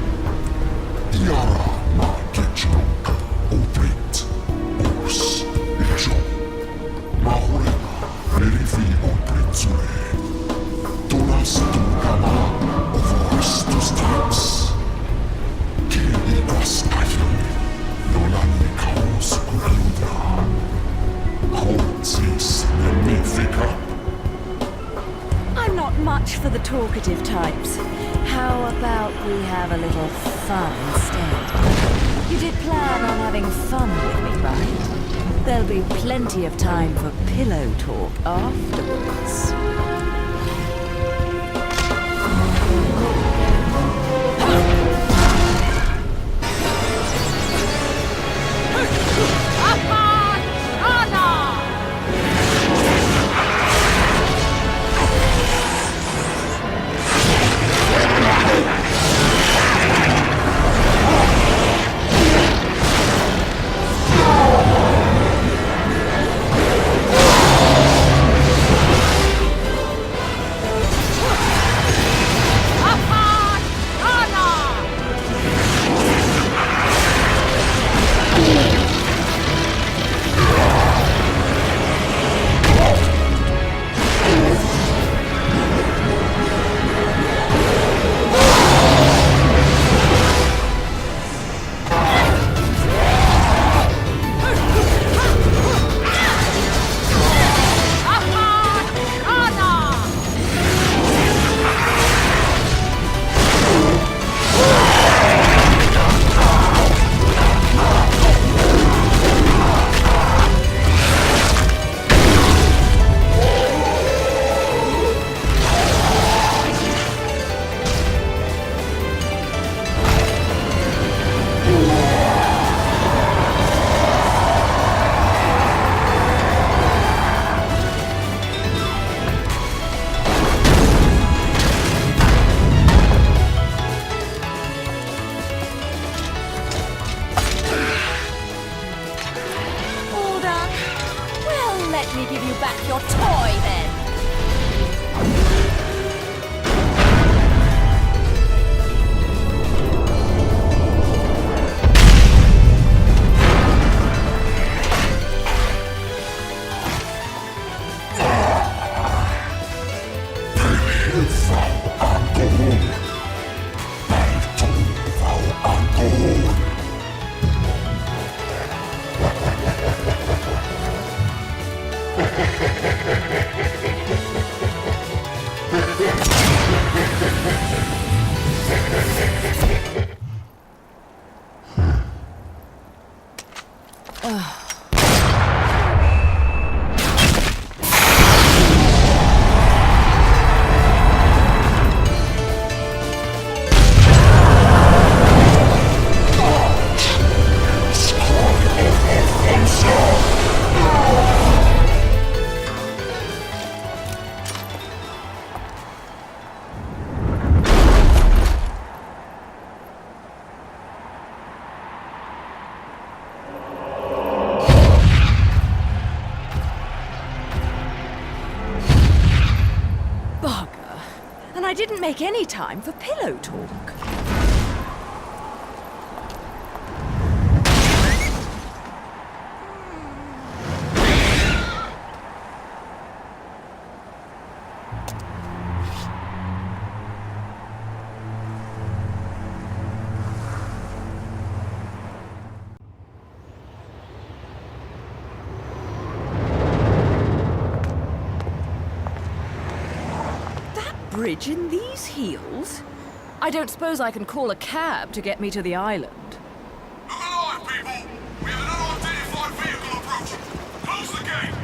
Diara sensitive types. How about we have a little fun instead? You did plan on having fun with me, right? There'll be plenty of time for pillow talk afterwards. Let me give you back your toy, then. I didn't make any time for pillow talk. Bridge in these heels? I don't suppose I can call a cab to get me to the island. Look alive, people! We have an unidentified vehicle approaching. Close the gate!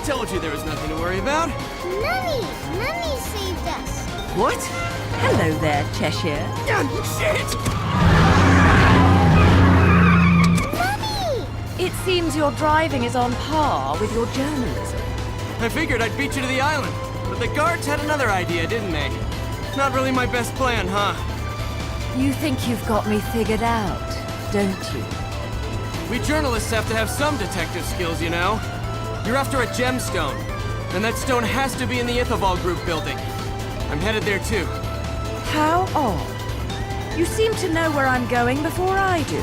told you there was nothing to worry about. Mummy! Mummy saved us! What? Hello there, Cheshire. Shit! Mummy! It seems your driving is on par with your journalism. I figured I'd beat you to the island, but the guards had another idea, didn't they? Not really my best plan, huh? You think you've got me figured out, don't you? We journalists have to have some detective skills, you know. You're after a gemstone, and that stone has to be in the Ithoval Group building. I'm headed there too. How odd. You seem to know where I'm going before I do.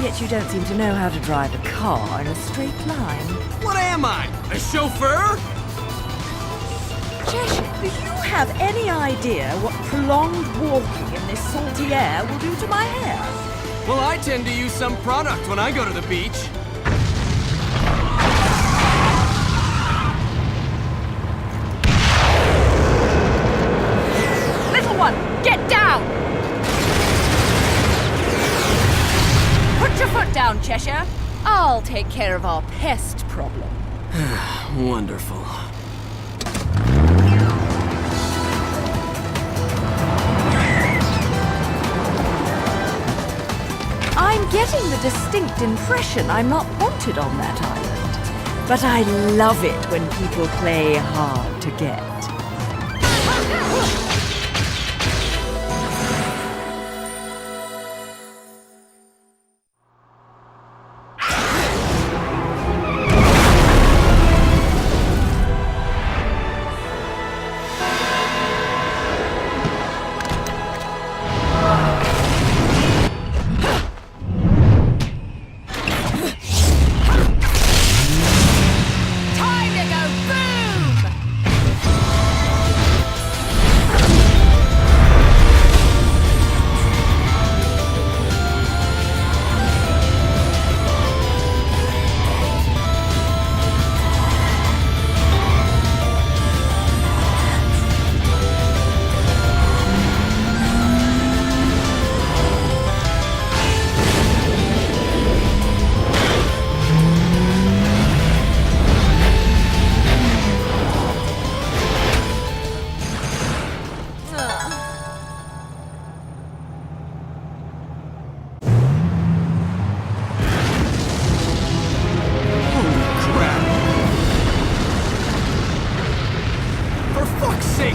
Yet you don't seem to know how to drive a car in a straight line. What am I? A chauffeur? Cheshire, do you have any idea what prolonged walking in this salty air will do to my hair? Well, I tend to use some product when I go to the beach. Little one, get down! Put your foot down, Cheshire. I'll take care of our pest problem. Wonderful. I'm getting the distinct impression I'm not wanted on that island. But I love it when people play hard to get.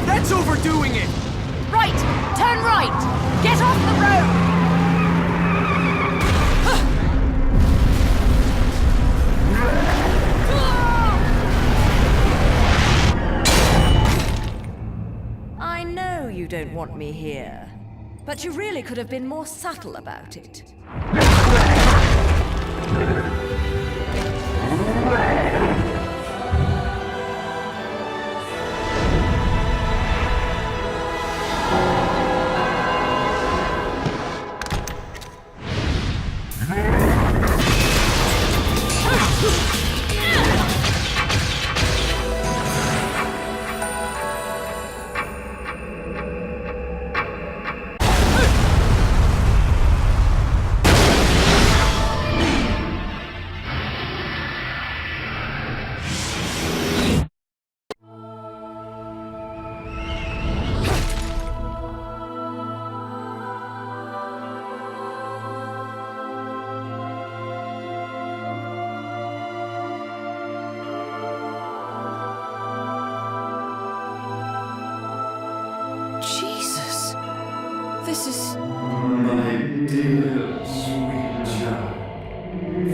That's overdoing it! Right! Turn right! Get off the road! I know you don't want me here, but you really could have been more subtle about it. Jesus, this is... My dear sweet child,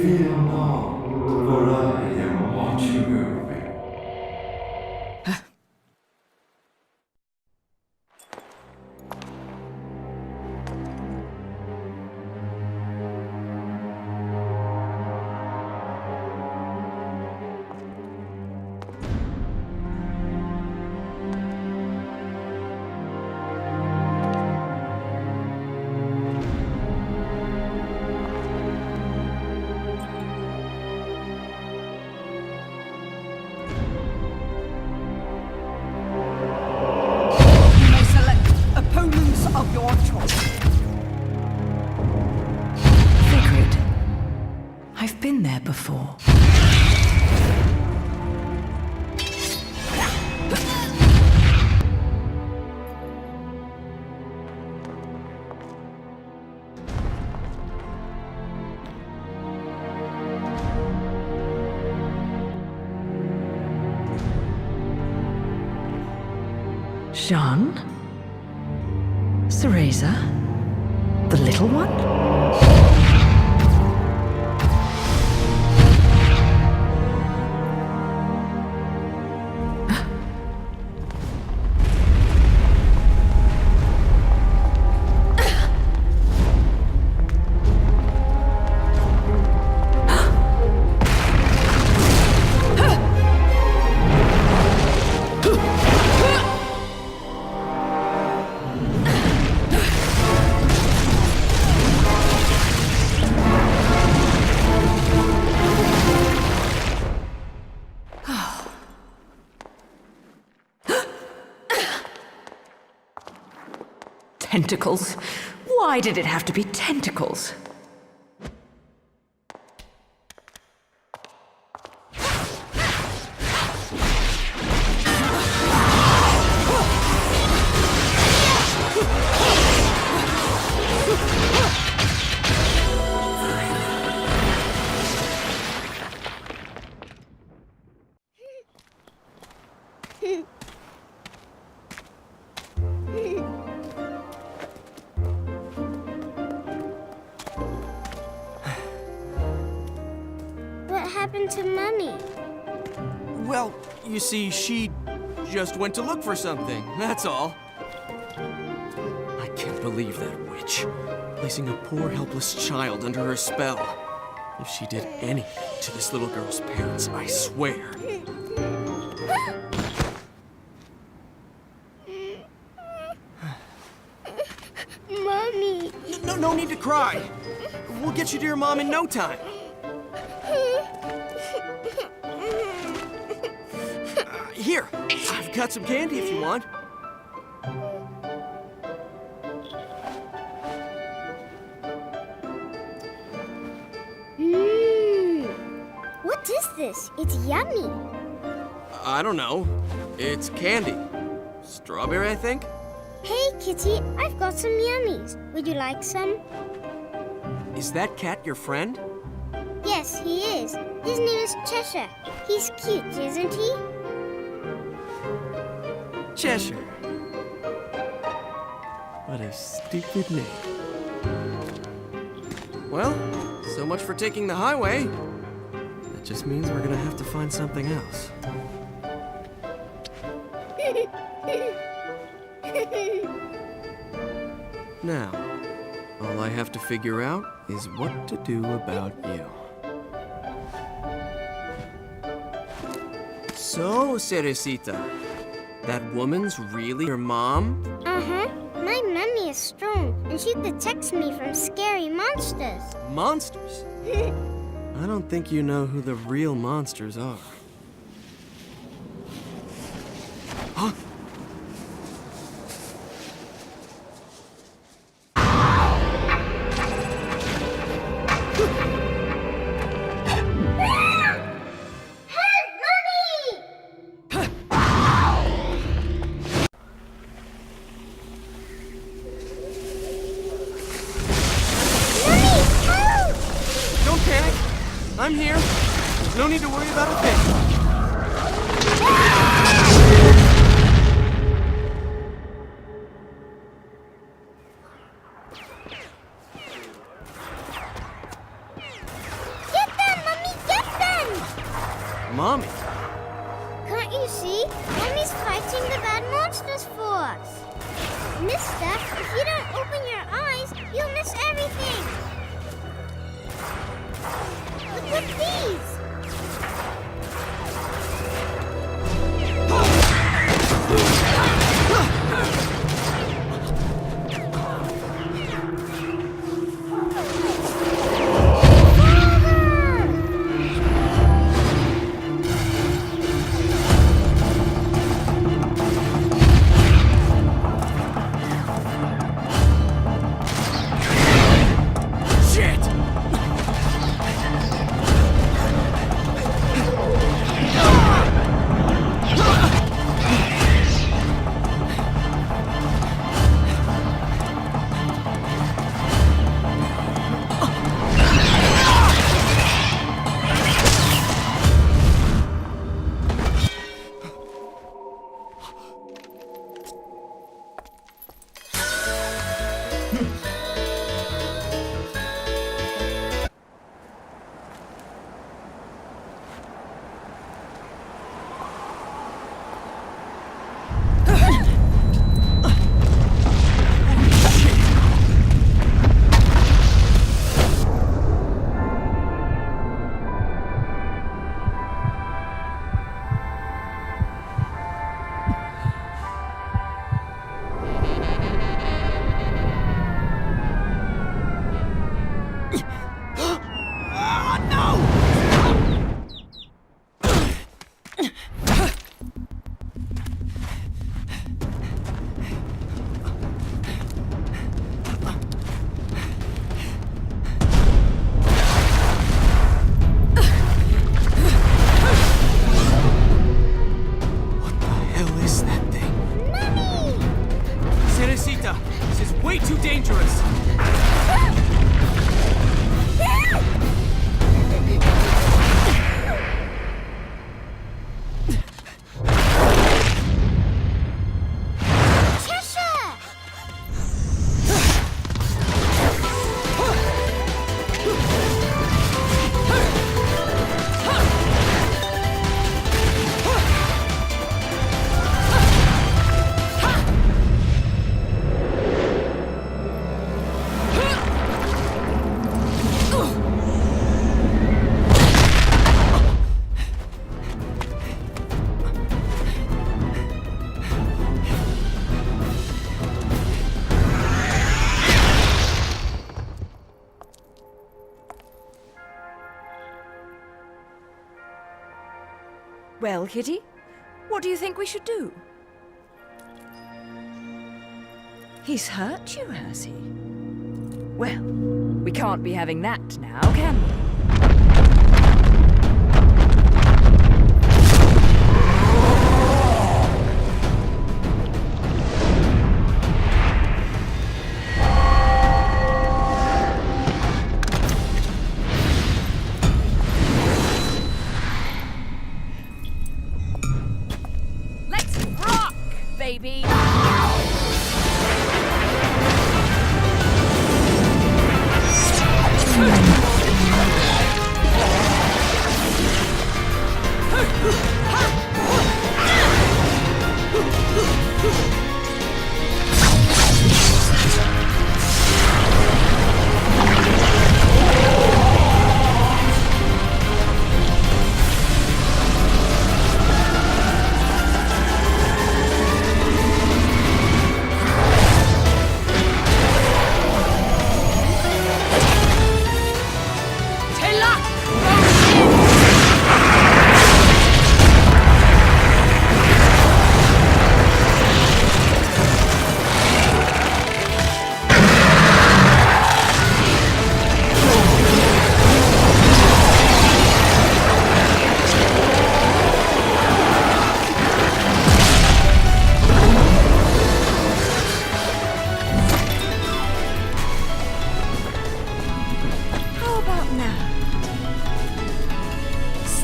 fear not, for I am watching over you. Of your choice. Sigrid, I've been there before. Jean? Cereza? The little one? Tentacles? Why did it have to be tentacles? What happened to Mummy? Well, you see, she just went to look for something, that's all. I can't believe that witch, placing a poor helpless child under her spell. If she did anything to this little girl's parents, I swear. Mommy! No need to cry. We'll get you to your mom in no time. Here, I've got some candy if you want. What is this? It's yummy. I don't know. It's candy. Strawberry, I think? Hey, Kitty, I've got some yummies. Would you like some? Is that cat your friend? Yes, he is. His name is Cheshire. He's cute, isn't he? Cheshire. What a stupid name. Well, so much for taking the highway. That just means we're gonna have to find something else. Now, all I have to figure out is what to do about you. So, Cerecita, that woman's really your mom? Uh-huh. My mummy is strong, and she protects me from scary monsters. Monsters? I don't think you know who the real monsters are. Huh? I'm here. There's no need to worry about a thing. Get them, Mommy, get them! Mommy? Can't you see? Mommy's fighting the bad monsters for us. Mister, if you don't open your eyes, you'll miss everything. Look at these! Well, Kitty, what do you think we should do? He's hurt you, has he? Well, we can't be having that now, can we? Let's rock, baby!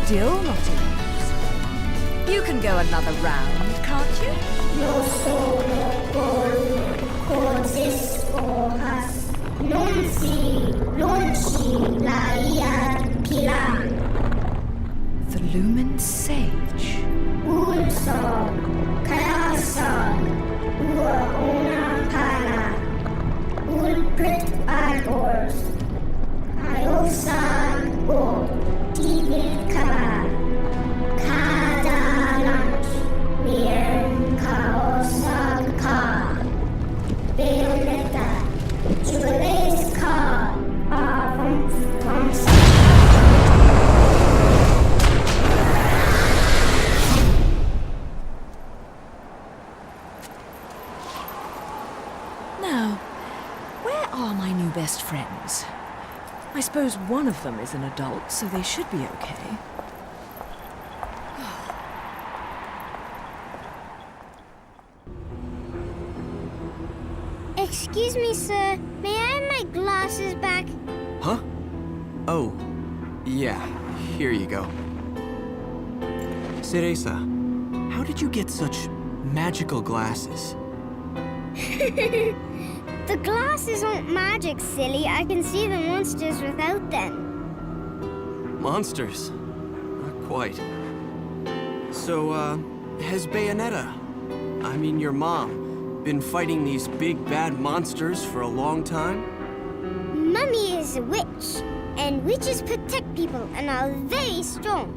Still not enough. You can go another round, can't you? Lo solo col hojas non si la pila. The Lumen Sage. Un sol, cada sol, una pala, un prit arbors, ayosan o divil kaba, cada lunch, mir kaosan ka, Bayonetta, jubilees ka, from Now, where are my new best friends? I suppose one of them is an adult, so they should be okay. Excuse me, sir. May I have my glasses back? Huh? Oh, yeah, here you go. Cereza, how did you get such magical glasses? The glasses aren't magic, silly. I can see the monsters without them. Monsters? Not quite. So, has Bayonetta, I mean your mom, been fighting these big bad monsters for a long time? Mummy is a witch, and witches protect people and are very strong.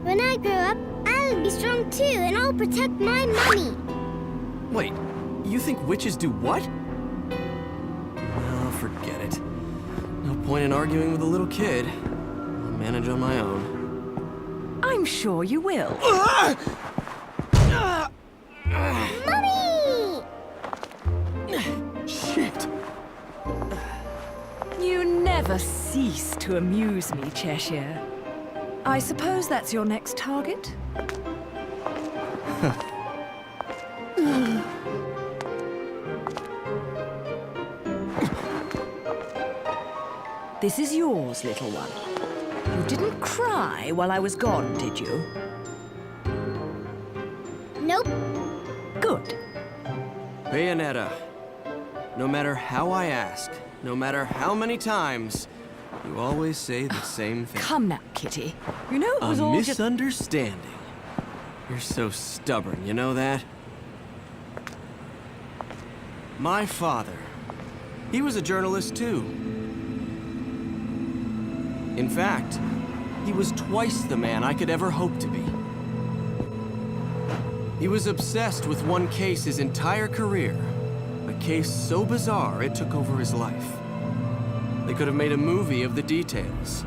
When I grow up, I'll be strong too, and I'll protect my mummy. Wait, you think witches do what? Oh, forget it. No point in arguing with a little kid. I'll manage on my own. I'm sure you will. Mummy! Shit! You never cease to amuse me, Cheshire. I suppose that's your next target? This is yours, little one. You didn't cry while I was gone, did you? Nope. Good. Bayonetta, no matter how I ask, no matter how many times, you always say the same thing. Come now, Kitty. You know it was A all just... misunderstanding. You're so stubborn, you know that? My father, he was a journalist too. In fact, he was twice the man I could ever hope to be. He was obsessed with one case his entire career. A case so bizarre it took over his life. They could have made a movie of the details.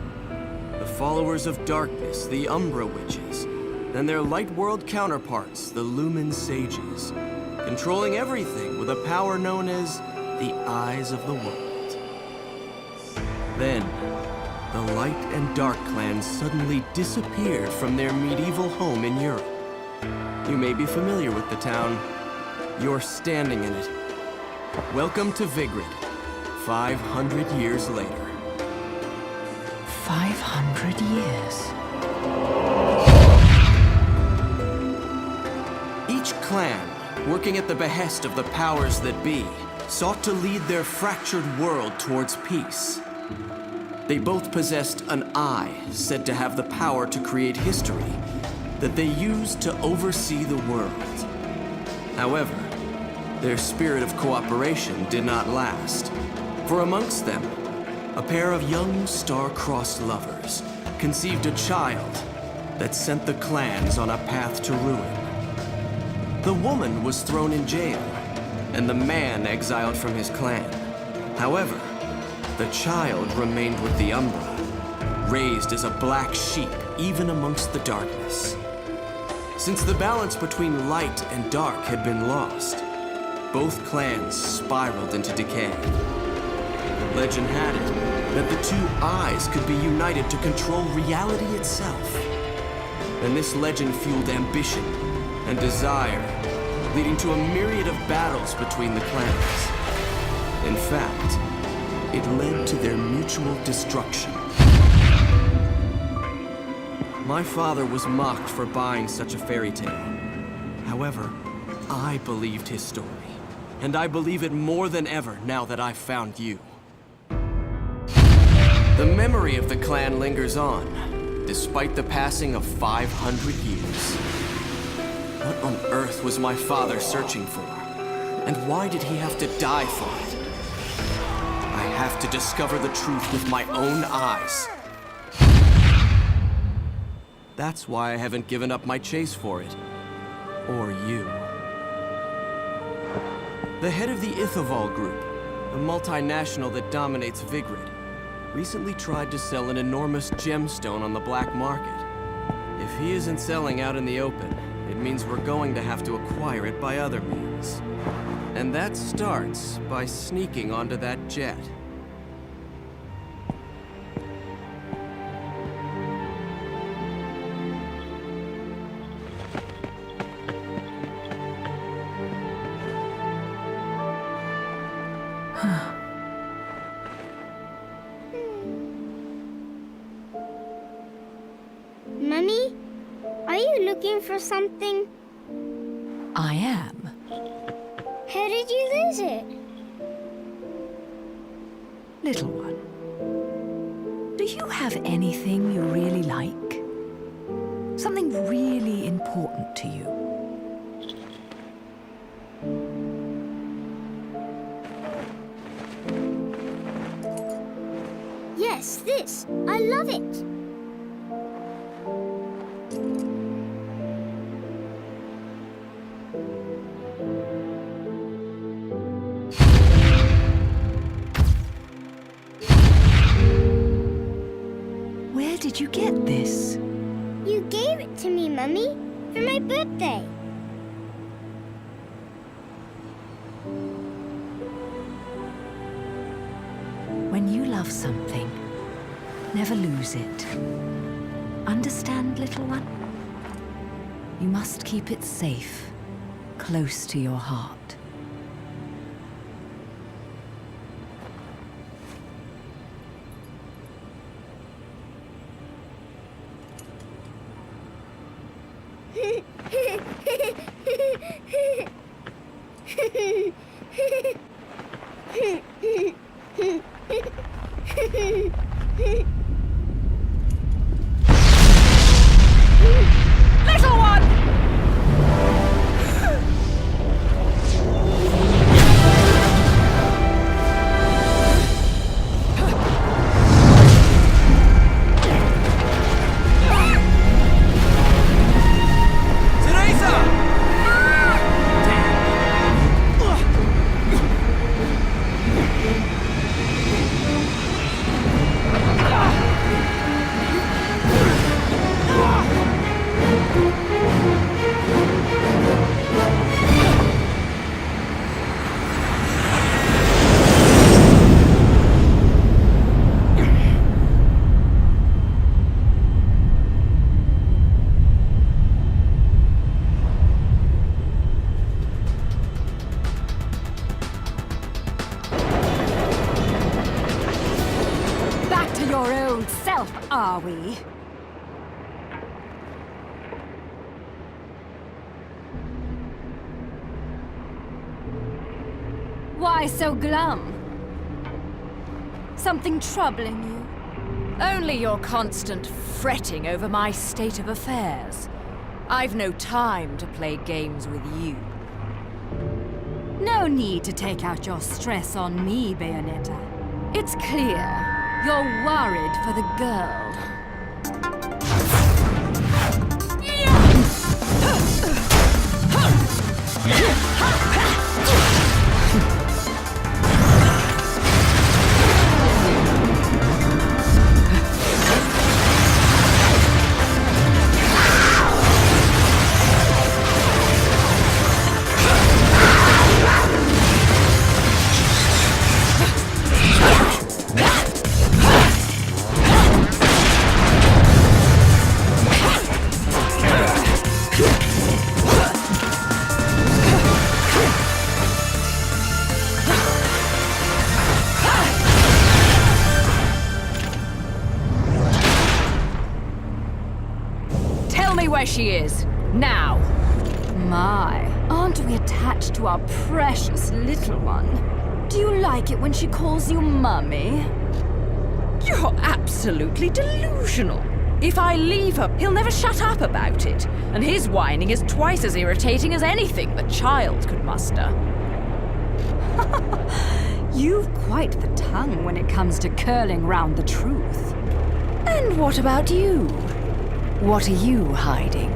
The followers of darkness, the Umbra witches, than their light world counterparts, the Lumen Sages, controlling everything with a power known as the Eyes of the World. Then, the Light and Dark clans suddenly disappeared from their medieval home in Europe. You may be familiar with the town. You're standing in it. Welcome to Vigrid, 500 years later. 500 years. Each clan, working at the behest of the powers that be, sought to lead their fractured world towards peace. They both possessed an eye said to have the power to create history that they used to oversee the world. However, their spirit of cooperation did not last, for amongst them, a pair of young star-crossed lovers conceived a child that sent the clans on a path to ruin. The woman was thrown in jail, and the man exiled from his clan. However, the child remained with the Umbra, raised as a black sheep even amongst the darkness. Since the balance between light and dark had been lost, both clans spiraled into decay. Legend had it that the two eyes could be united to control reality itself. And this legend fueled ambition and desire, leading to a myriad of battles between the clans. In fact, it led to their mutual destruction. My father was mocked for buying such a fairy tale. However, I believed his story, and I believe it more than ever now that I've found you. The memory of the clan lingers on, despite the passing of 500 years. What on earth was my father searching for? And why did he have to die for it? I have to discover the truth with my own eyes. That's why I haven't given up my chase for it. Or you. The head of the Ithoval Group, the multinational that dominates Vigrid, recently tried to sell an enormous gemstone on the black market. If he isn't selling out in the open, it means we're going to have to acquire it by other means. And that starts by sneaking onto that jet. Mummy, are you looking for something? I am. How did you lose it? Little one, do you have anything you really like? Something really important to you? Yes, this. I love it. Where did you get this? You gave it to me, Mummy, for my birthday. When you love something, never lose it. Understand, little one? You must keep it safe, close to your heart. Little one! Teresa! we? Why so glum? Something troubling you? Only your constant fretting over my state of affairs. I've no time to play games with you. No need to take out your stress on me, Bayonetta. It's clear you're worried for the girl. Where she is, now. My, aren't we attached to our precious little one? Do you like it when she calls you Mummy? You're absolutely delusional. If I leave her, he'll never shut up about it. And his whining is twice as irritating as anything the child could muster. You've quite the tongue when it comes to curling round the truth. And what about you? What are you hiding?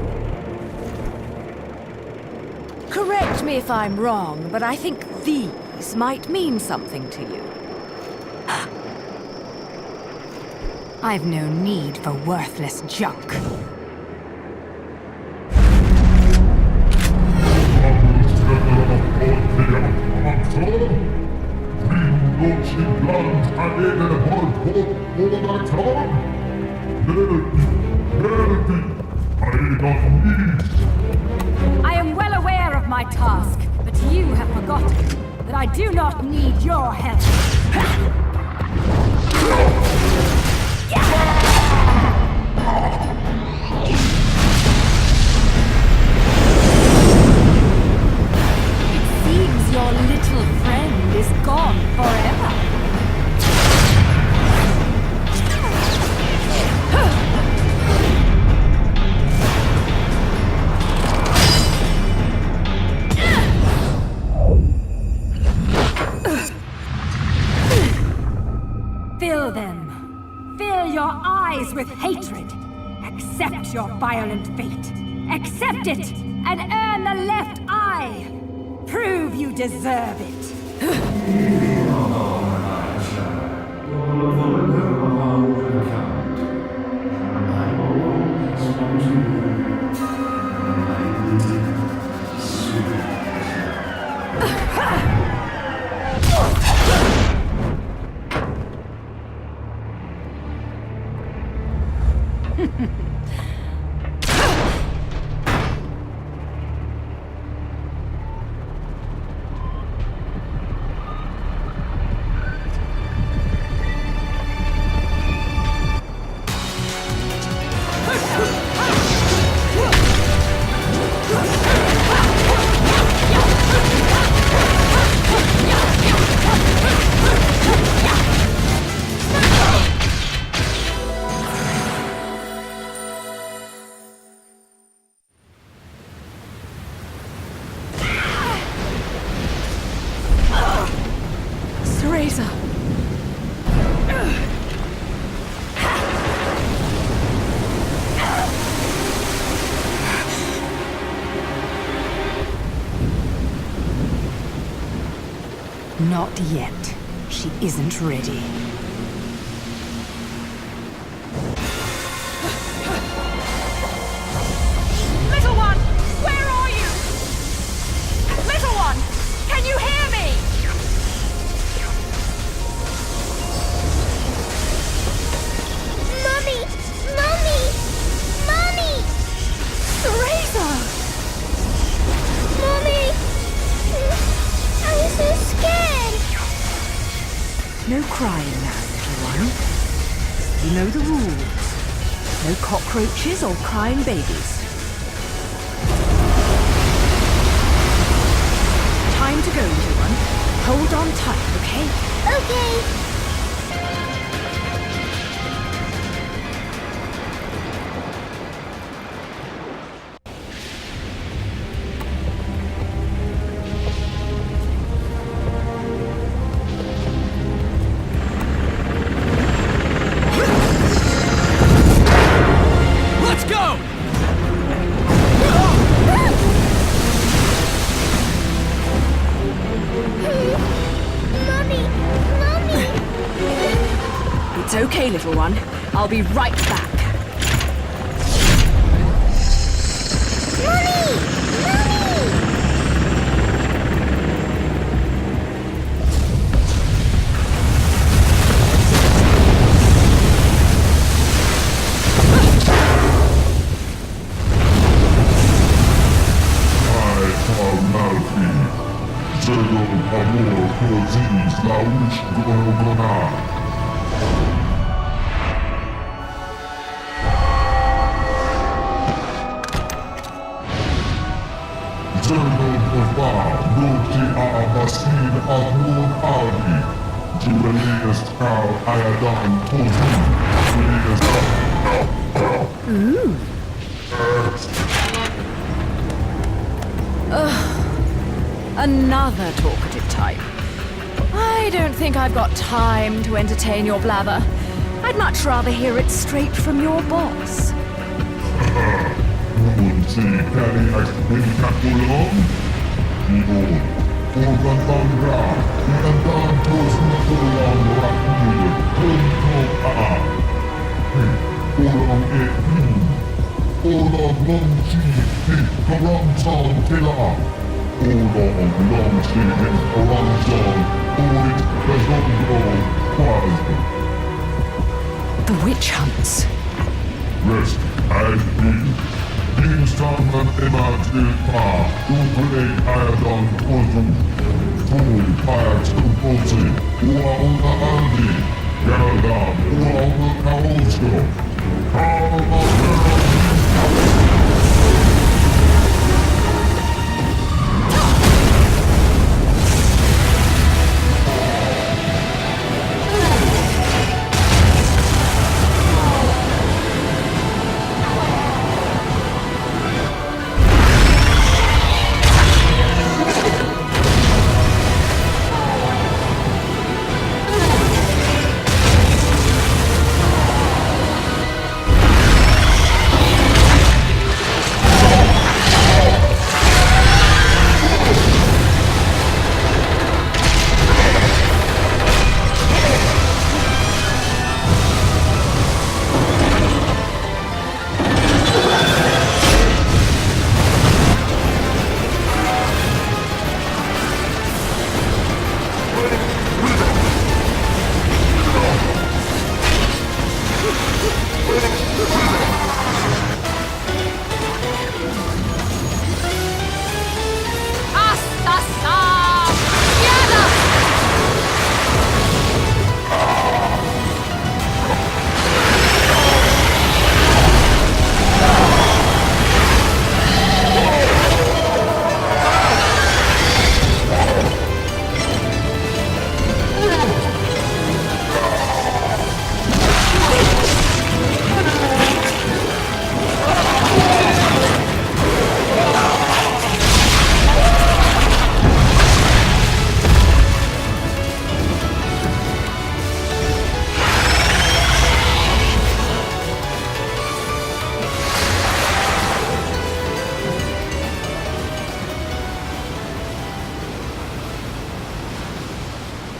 Correct me if I'm wrong, but I think these might mean something to you. I've no need for worthless junk. I am well aware of my task, but you have forgotten that I do not need your help. It seems your little friend is gone forever. Fill them. Fill your eyes with hatred. Accept your violent fate. Accept it and earn the left eye. Prove you deserve it. Not yet. She isn't ready. Little one! Where are you? Little one! Can you hear me? Mommy! Mommy! Mommy! Teresa! Mommy! I'm so scared! No crying now, little one. You know the rules. No cockroaches or crying babies. Time to go, little one. Hold on tight, okay? Okay. Let's go! Mommy! Mommy! It's okay, little one. I'll be right back. Mommy! Mommy! amor coziz la uș gorgona. Zernon orba, noti a abasin admon adi. Jubileest kau ayadan kozi. Jubileest Another talkative type. I don't think I've got time to entertain your blather. I'd much rather hear it straight from your boss. Munsi kari ekspektakulon. Ibu, organ tangra, iantan tos nakulang rakul, kuntok a. Orang Orang longsi, karang sang tila. Orang longsi, karang sang, orit bezongro, quaz. The witch hunts. Rest as be. Insanan ematil pa, upre ayadan kozum. Tul payat umposi, ua una aldi. Yaradan, ua una kaosko.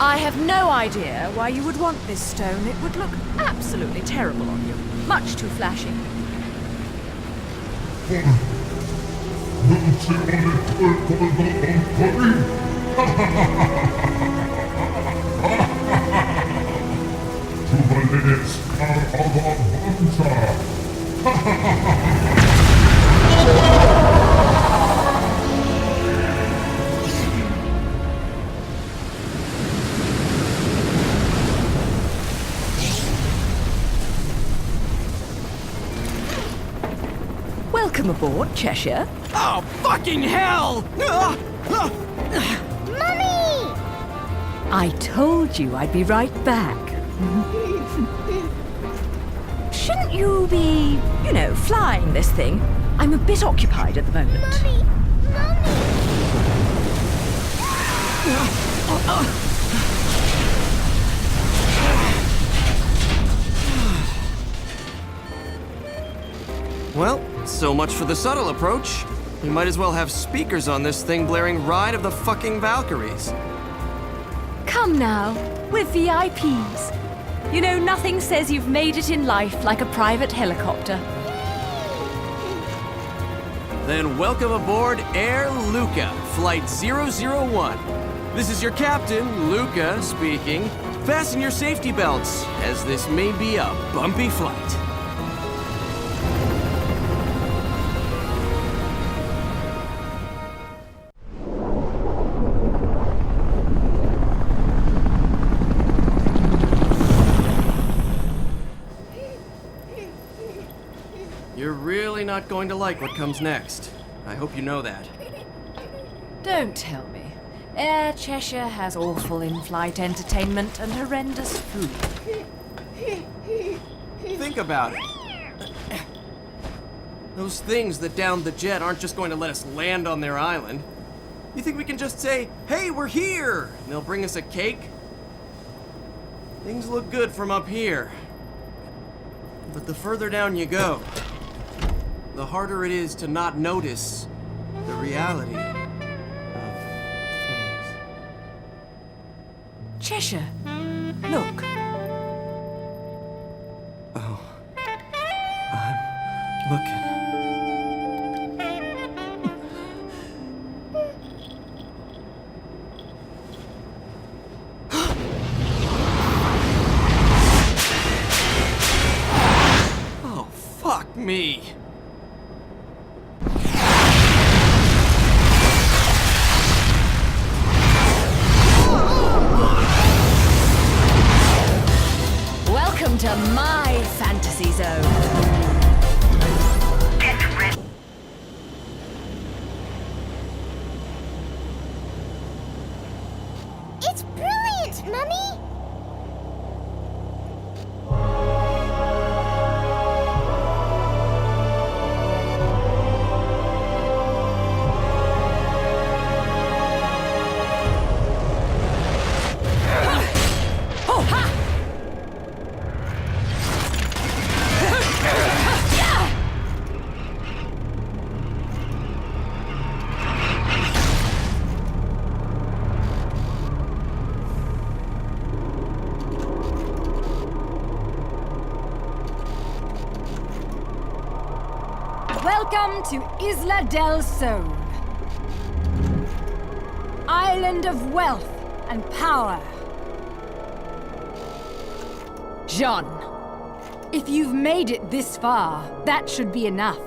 I have no idea why you would want this stone. It would look absolutely terrible on you. Much too flashy. Welcome aboard, Cheshire. Oh, fucking hell! Mummy! I told you I'd be right back. Shouldn't you be, flying this thing? I'm a bit occupied at the moment. Mummy! Mummy! Well, so much for the subtle approach. We might as well have speakers on this thing blaring Ride of the fucking Valkyries. Come now, we're VIPs. Nothing says you've made it in life like a private helicopter. Then welcome aboard Air Luca, Flight 001. This is your captain, Luca, speaking. Fasten your safety belts, as this may be a bumpy flight. You're really not going to like what comes next. I hope you know that. Don't tell me. Air Cheshire has awful in-flight entertainment and horrendous food. Think about it. Those things that downed the jet aren't just going to let us land on their island. You think we can just say, "Hey, we're here," and they'll bring us a cake? Things look good from up here. But the further down you go, the harder it is to not notice the reality of things. Cheshire, look. Oh, I'm looking. Oh, fuck me. Welcome to my fantasy zone. Get ready. It's brilliant, Mummy! Oh, ha! Welcome to Isla del Sol. Island of wealth and power. John, if you've made it this far, that should be enough.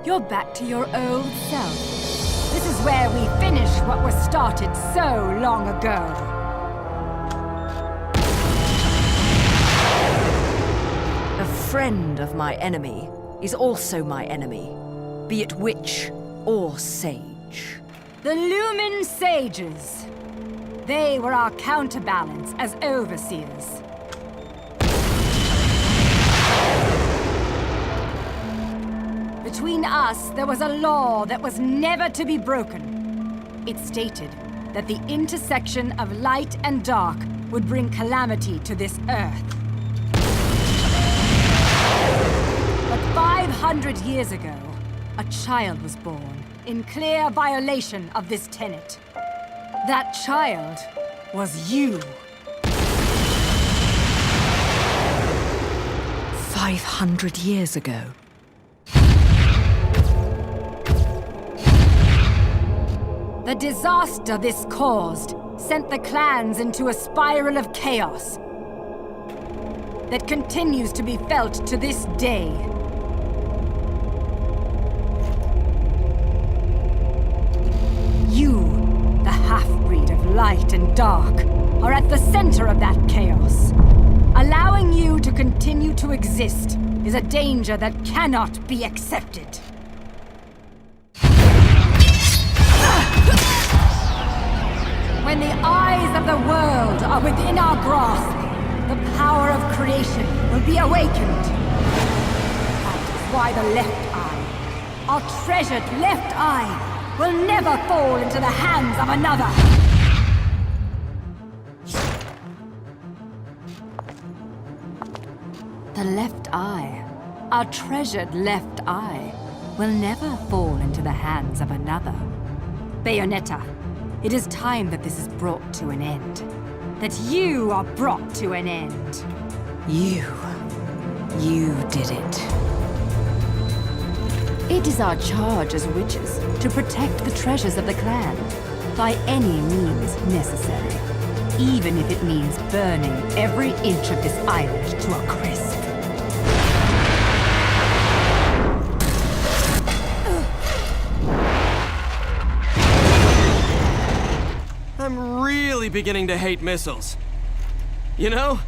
You're back to your old self. This is where we finish what was started so long ago. A friend of my enemy is also my enemy, be it witch or sage. The Lumen Sages. They were our counterbalance as overseers. Between us, there was a law that was never to be broken. It stated that the intersection of light and dark would bring calamity to this earth. But 500 years ago, a child was born in clear violation of this tenet. That child was you. 500 years ago. The disaster this caused sent the clans into a spiral of chaos that continues to be felt to this day. You, the half-breed of light and dark, are at the center of that chaos. Allowing you to continue to exist is a danger that cannot be accepted. When the eyes of the world are within our grasp, the power of creation will be awakened. That is why the left eye, our treasured left eye, will never fall into the hands of another. The left eye, our treasured left eye, will never fall into the hands of another. Bayonetta, it is time that this is brought to an end. That you are brought to an end. You did it. It is our charge as witches To protect the treasures of the clan, by any means necessary. Even if it means burning every inch of this island to a crisp. I'm really beginning to hate missiles. You know,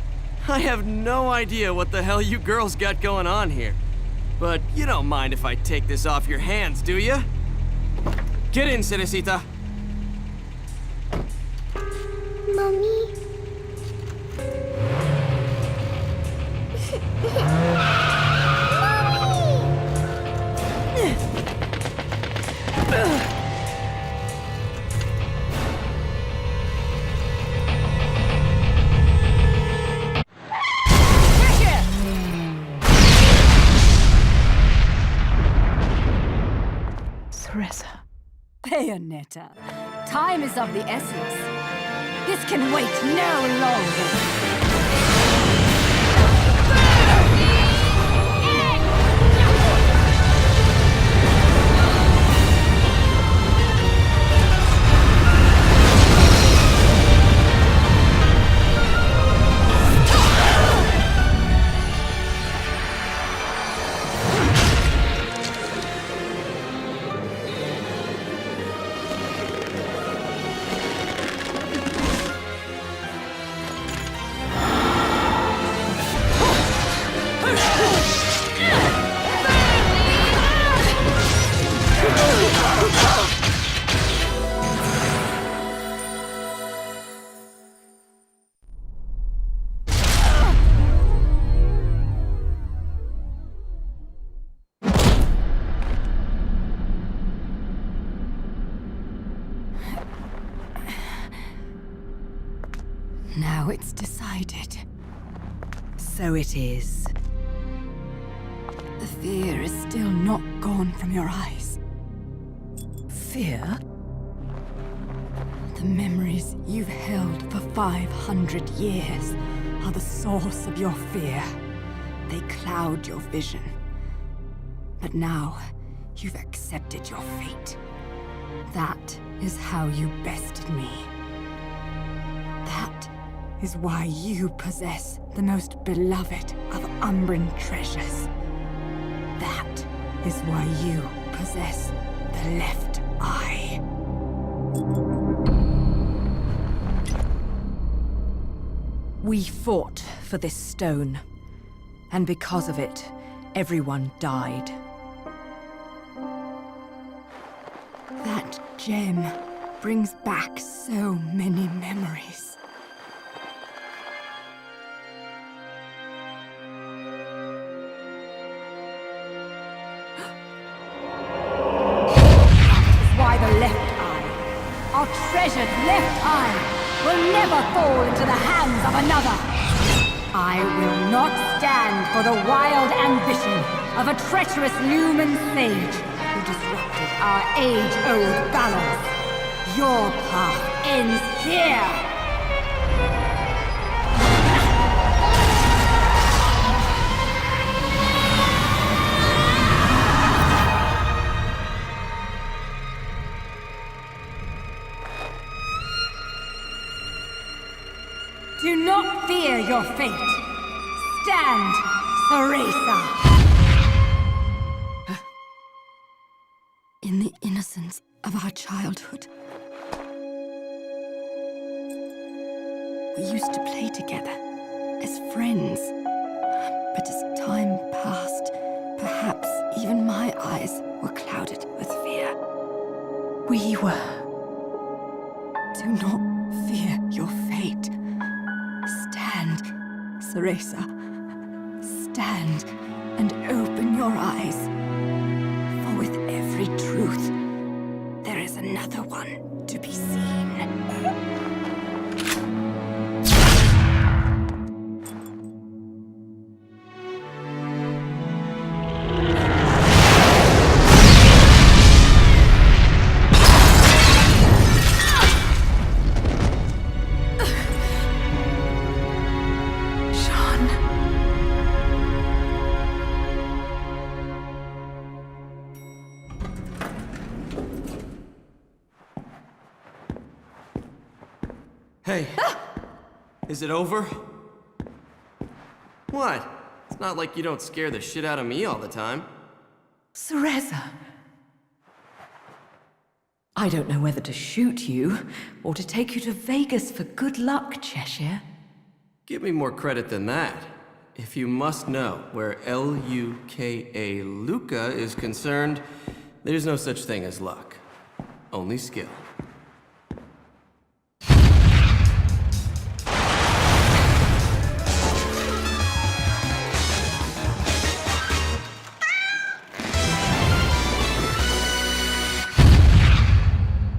I have no idea what the hell you girls got going on here. But you don't mind if I take this off your hands, do you? Get in, Cerecita. Mommy? Bayonetta, time is of the essence. This can wait no longer. Now it's decided. So it is. The fear is still not gone from your eyes. Fear? The memories you've held for 500 years are the source of your fear. They cloud your vision. But now, you've accepted your fate. That is how you bested me. That is why you possess the most beloved of Umbran treasures. That is why you possess the left eye. We fought for this stone, and because of it, everyone died. That gem brings back so many memories. Our treasured left eye will never fall into the hands of another. I will not stand for the wild ambition of a treacherous Lumen sage who disrupted our age-old balance. Your path ends here. Do not fear your fate. Stand, Cereza. In the innocence of our childhood, we used to play together as friends. But as time passed, perhaps even my eyes were clouded with fear. We were. Do not fear your fate. Stand, Ceresa. Stand and open your eyes. For with every truth, there is another one to be seen. Hey, is it over? What? It's not like you don't scare the shit out of me all the time. Ceresa. I don't know whether to shoot you or to take you to Vegas for good luck, Cheshire. Give me more credit than that. If you must know, where L-U-K-A Luca is concerned, there's no such thing as luck. Only skill.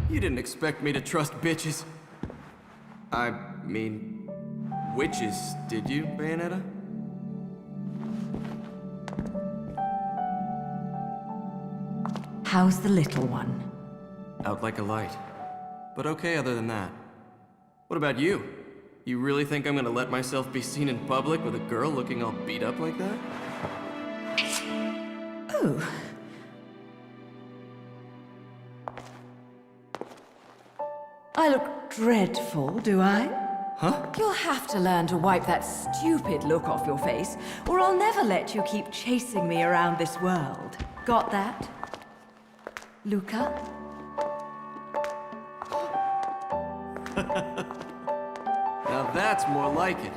You didn't expect me to trust bitches. I mean, witches, did you, Bayonetta? How's the little one? Out like a light. But okay other than that. What about you? You really think I'm gonna let myself be seen in public with a girl looking all beat up like that? Oh. I look dreadful, do I? Huh? You'll have to learn to wipe that stupid look off your face, or I'll never let you keep chasing me around this world. Got that? Luca? Now that's more like it.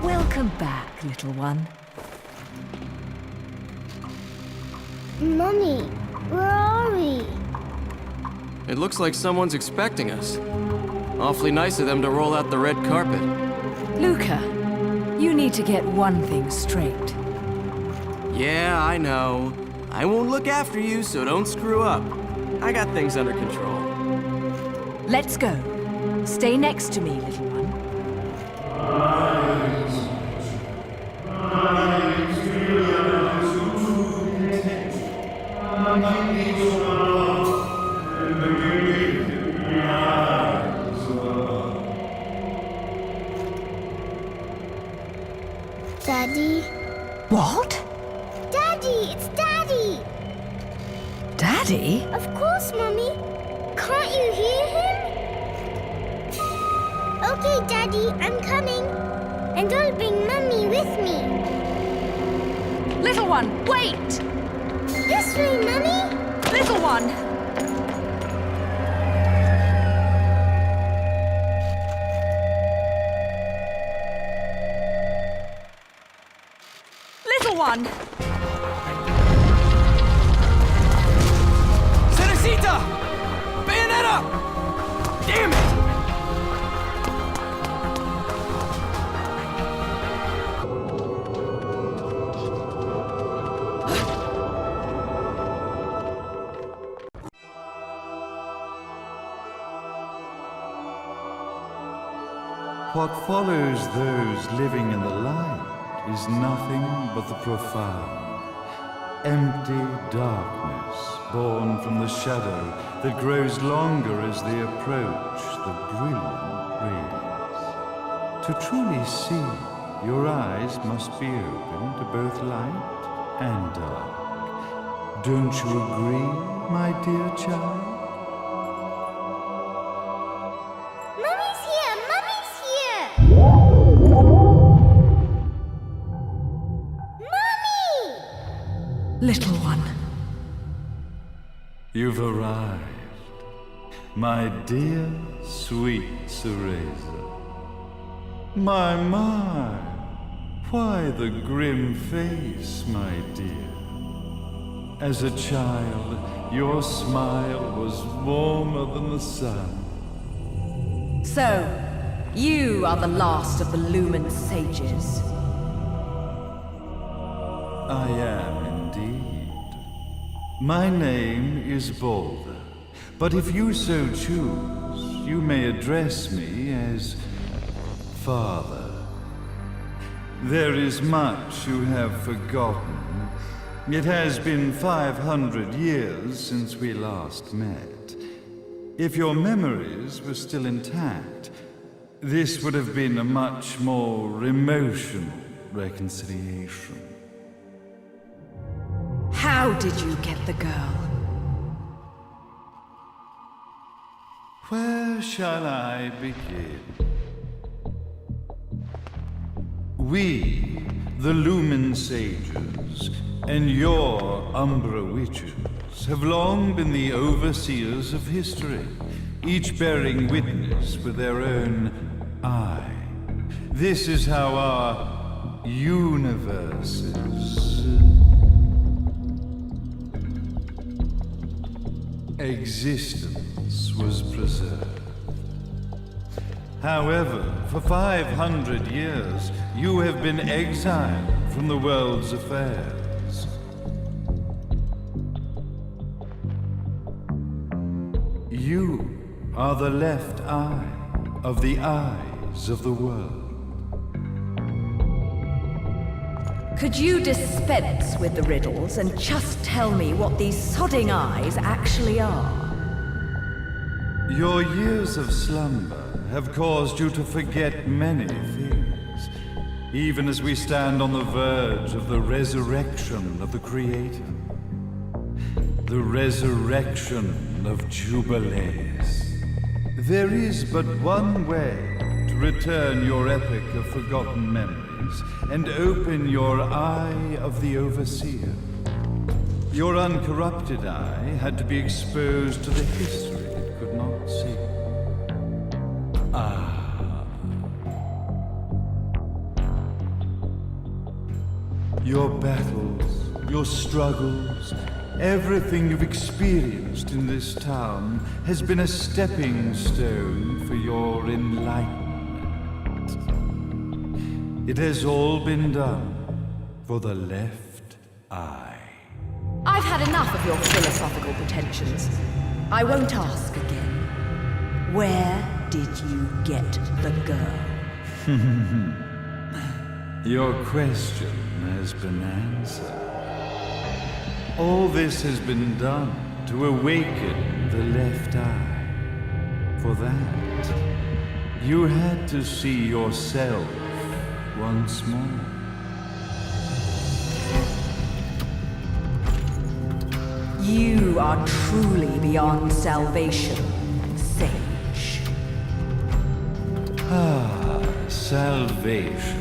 Welcome back, little one. Mummy, where are we? It looks like someone's expecting us. Awfully nice of them to roll out the red carpet. Luca, you need to get one thing straight. Yeah, I know. I won't look after you, so don't screw up. I got things under control. Let's go. Stay next to me, little one. Daddy? What? Daddy, it's Daddy! Daddy? Of course, Mummy. Can't you hear him? Okay, Daddy, I'm coming. And I'll bring Mummy with me. Little one, wait! This way, Mummy. Little one! Little one! Cerecita! Bayonetta! Damn it! What follows those living in the light is nothing but the profound, empty darkness born from the shadow that grows longer as they approach the brilliant rays. To truly see, your eyes must be open to both light and dark. Don't you agree, my dear child? Mummy's here! Mummy's here! You've arrived, my dear, sweet Cereza. My, why the grim face, my dear? As a child, your smile was warmer than the sun. So, you are the last of the Lumen sages. I am indeed. My name is Balder, but if you so choose, you may address me as Father. There is much you have forgotten. It has been 500 years since we last met. If your memories were still intact, this would have been a much more emotional reconciliation. How did you get the girl? Where shall I begin? We, the Lumen Sages, and your Umbra Witches, have long been the overseers of history, each bearing witness with their own eye. This is how our universes existence was preserved. However, for 500 years, you have been exiled from the world's affairs. You are the left eye of the eyes of the world. Could you dispense with the riddles and just tell me what these sodding eyes actually are? Your years of slumber have caused you to forget many things, even as we stand on the verge of the resurrection of the Creator. The resurrection of Jubilees. There is but one way to return your epic of forgotten memories and open your eye of the Overseer. Your uncorrupted eye had to be exposed to the history it could not see. Your battles, your struggles, everything you've experienced in this town has been a stepping stone for your enlightenment. It has all been done for the left eye. I've had enough of your philosophical pretensions. I won't ask again. Where did you get the girl? Your question has been answered. All this has been done to awaken the left eye. For that, you had to see yourself once more. You are truly beyond salvation, sage. Salvation.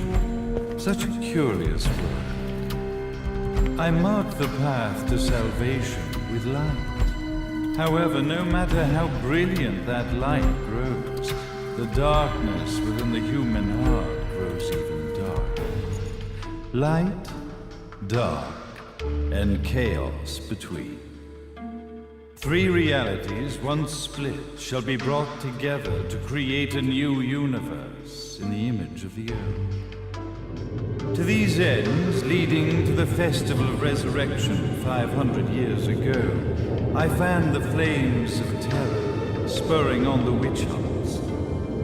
Such a curious word. I mark the path to salvation with light. However, no matter how brilliant that light grows, the darkness within the human heart grows even darker. Light, dark, and chaos between. Three realities, once split, shall be brought together to create a new universe in the image of the earth. To these ends, leading to the Festival of Resurrection 500 years ago, I fanned the flames of terror, spurring on the witch hunts.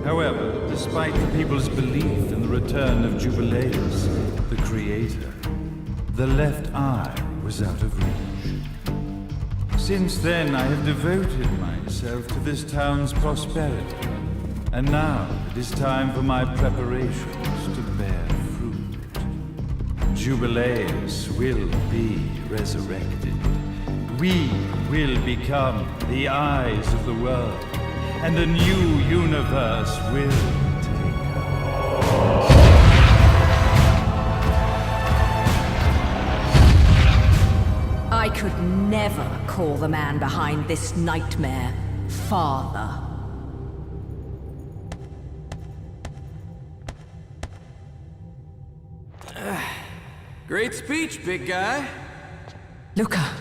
However, despite the people's belief in the return of Jubilees, the Creator, the left eye was out of reach. Since then, I have devoted myself to this town's prosperity, and now it is time for my preparations to bear fruit. Jubilees will be resurrected. We will become the eyes of the world, and a new universe will take us. I could never call the man behind this nightmare father. Great speech, big guy. Luca.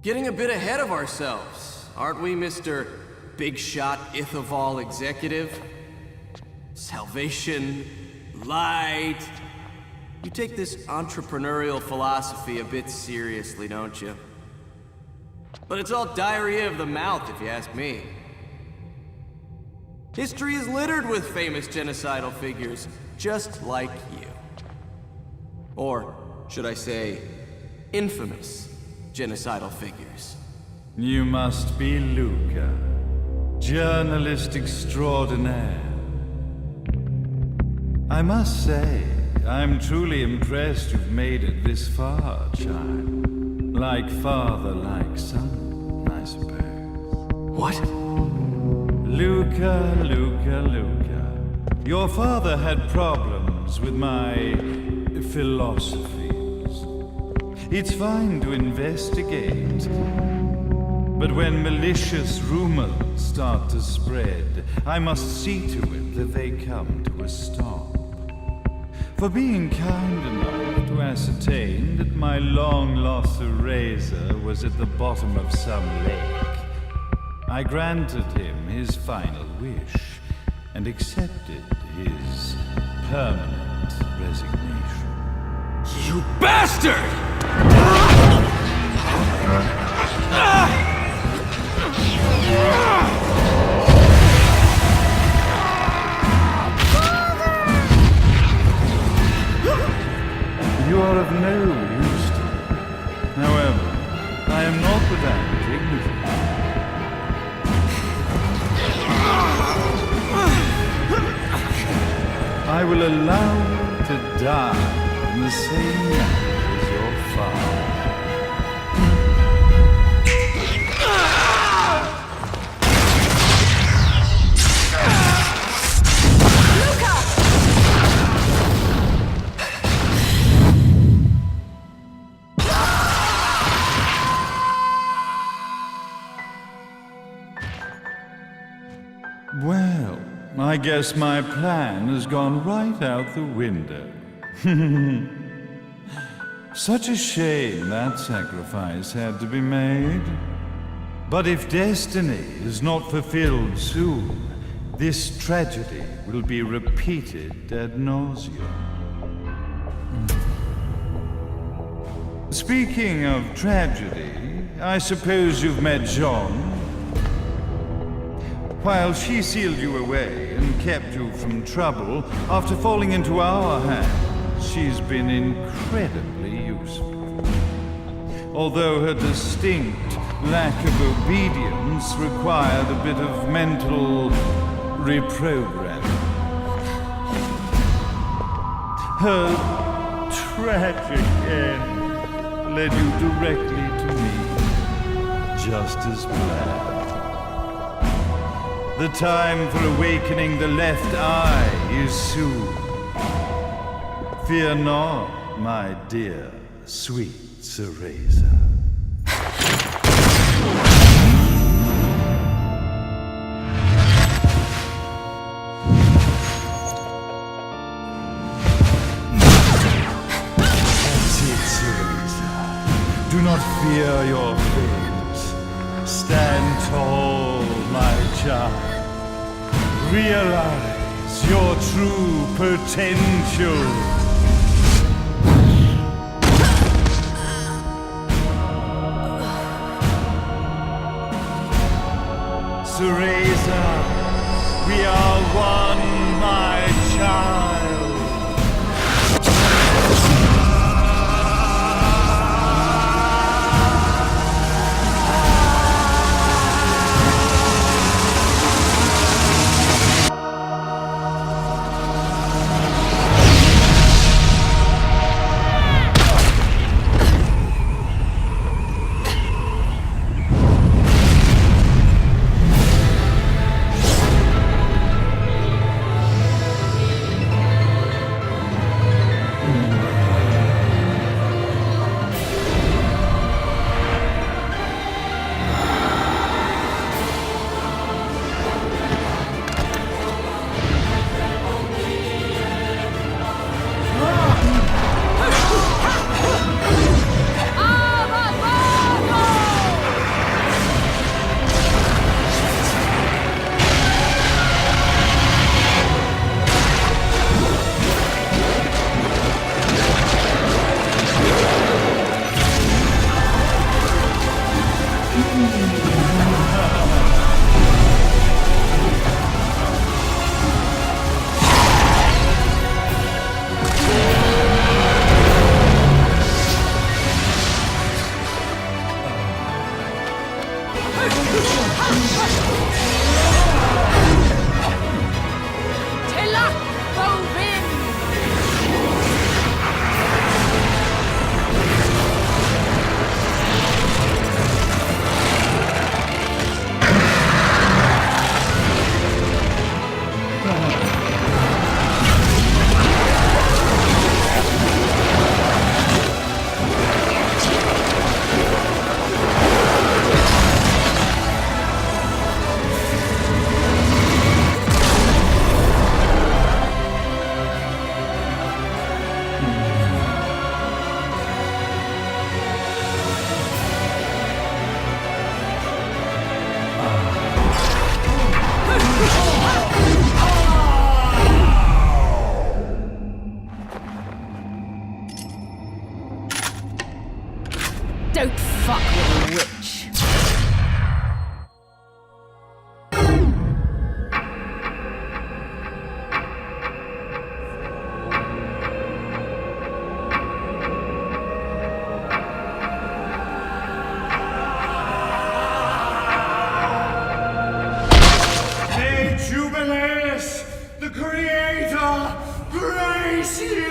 Getting a bit ahead of ourselves, aren't we, Mr. Big Shot Ithaval Executive? Salvation, light. You take this entrepreneurial philosophy a bit seriously, don't you? But it's all diarrhea of the mouth, if you ask me. History is littered with famous genocidal figures, just like you. Or, should I say, infamous genocidal figures. You must be Luca, journalist extraordinaire. I must say, I'm truly impressed you've made it this far, child. Like father, like son, I suppose. What? Luca, Luca, Luca. Your father had problems with my philosophies. It's fine to investigate, but when malicious rumors start to spread, I must see to it that they come to a stop. For being kind enough to ascertain that my long-lost eraser was at the bottom of some lake, I granted him his final wish and accepted his permanent resignation. You bastard! You are of no use to me. However, I am not without dignity. I will allow you to die in the same manner as your father. Well, I guess my plan has gone right out the window. Such a shame that sacrifice had to be made. But if destiny is not fulfilled soon, this tragedy will be repeated ad nauseum. Speaking of tragedy, I suppose you've met Jean. While she sealed you away and kept you from trouble, after falling into our hands, she's been incredibly useful. Although her distinct lack of obedience required a bit of mental reprogramming. Her tragic end led you directly to me, just as planned. The time for awakening the left eye is soon. Fear not, my dear, sweet Cereza. That's it, Cereza. Do not fear your fate. Stand tall, my child. Realize your true potential. Cereza, we are one, my child. Don't fuck with a witch. May Jubileus, the Creator, grace you!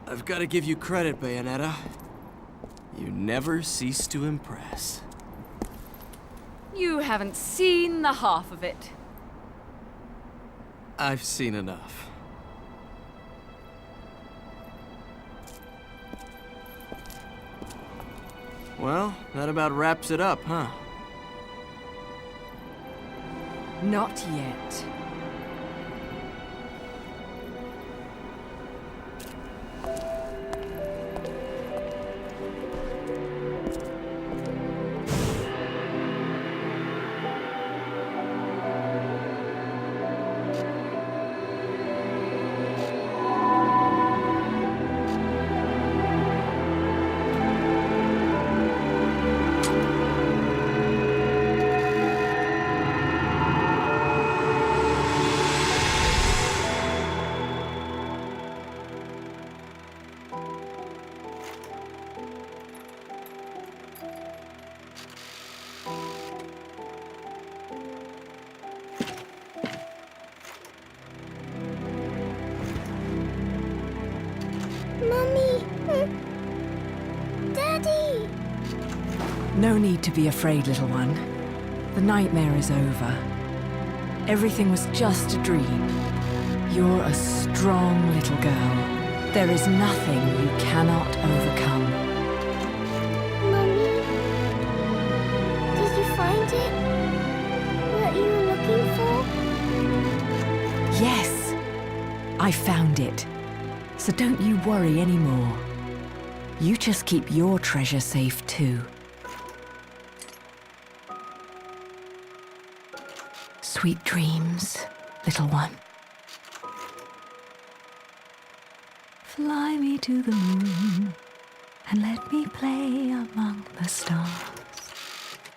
I've got to give you credit, Bayonetta. You never cease to impress. You haven't seen the half of it. I've seen enough. Well, that about wraps it up, huh? Not yet. Mommy! Daddy! No need to be afraid, little one. The nightmare is over. Everything was just a dream. You're a strong little girl. There is nothing you cannot overcome. Mommy? Did you find it? What you were looking for? Yes, I found it. So don't you worry anymore. You just keep your treasure safe too. Sweet dreams, little one. Fly me to the moon and let me play among the stars.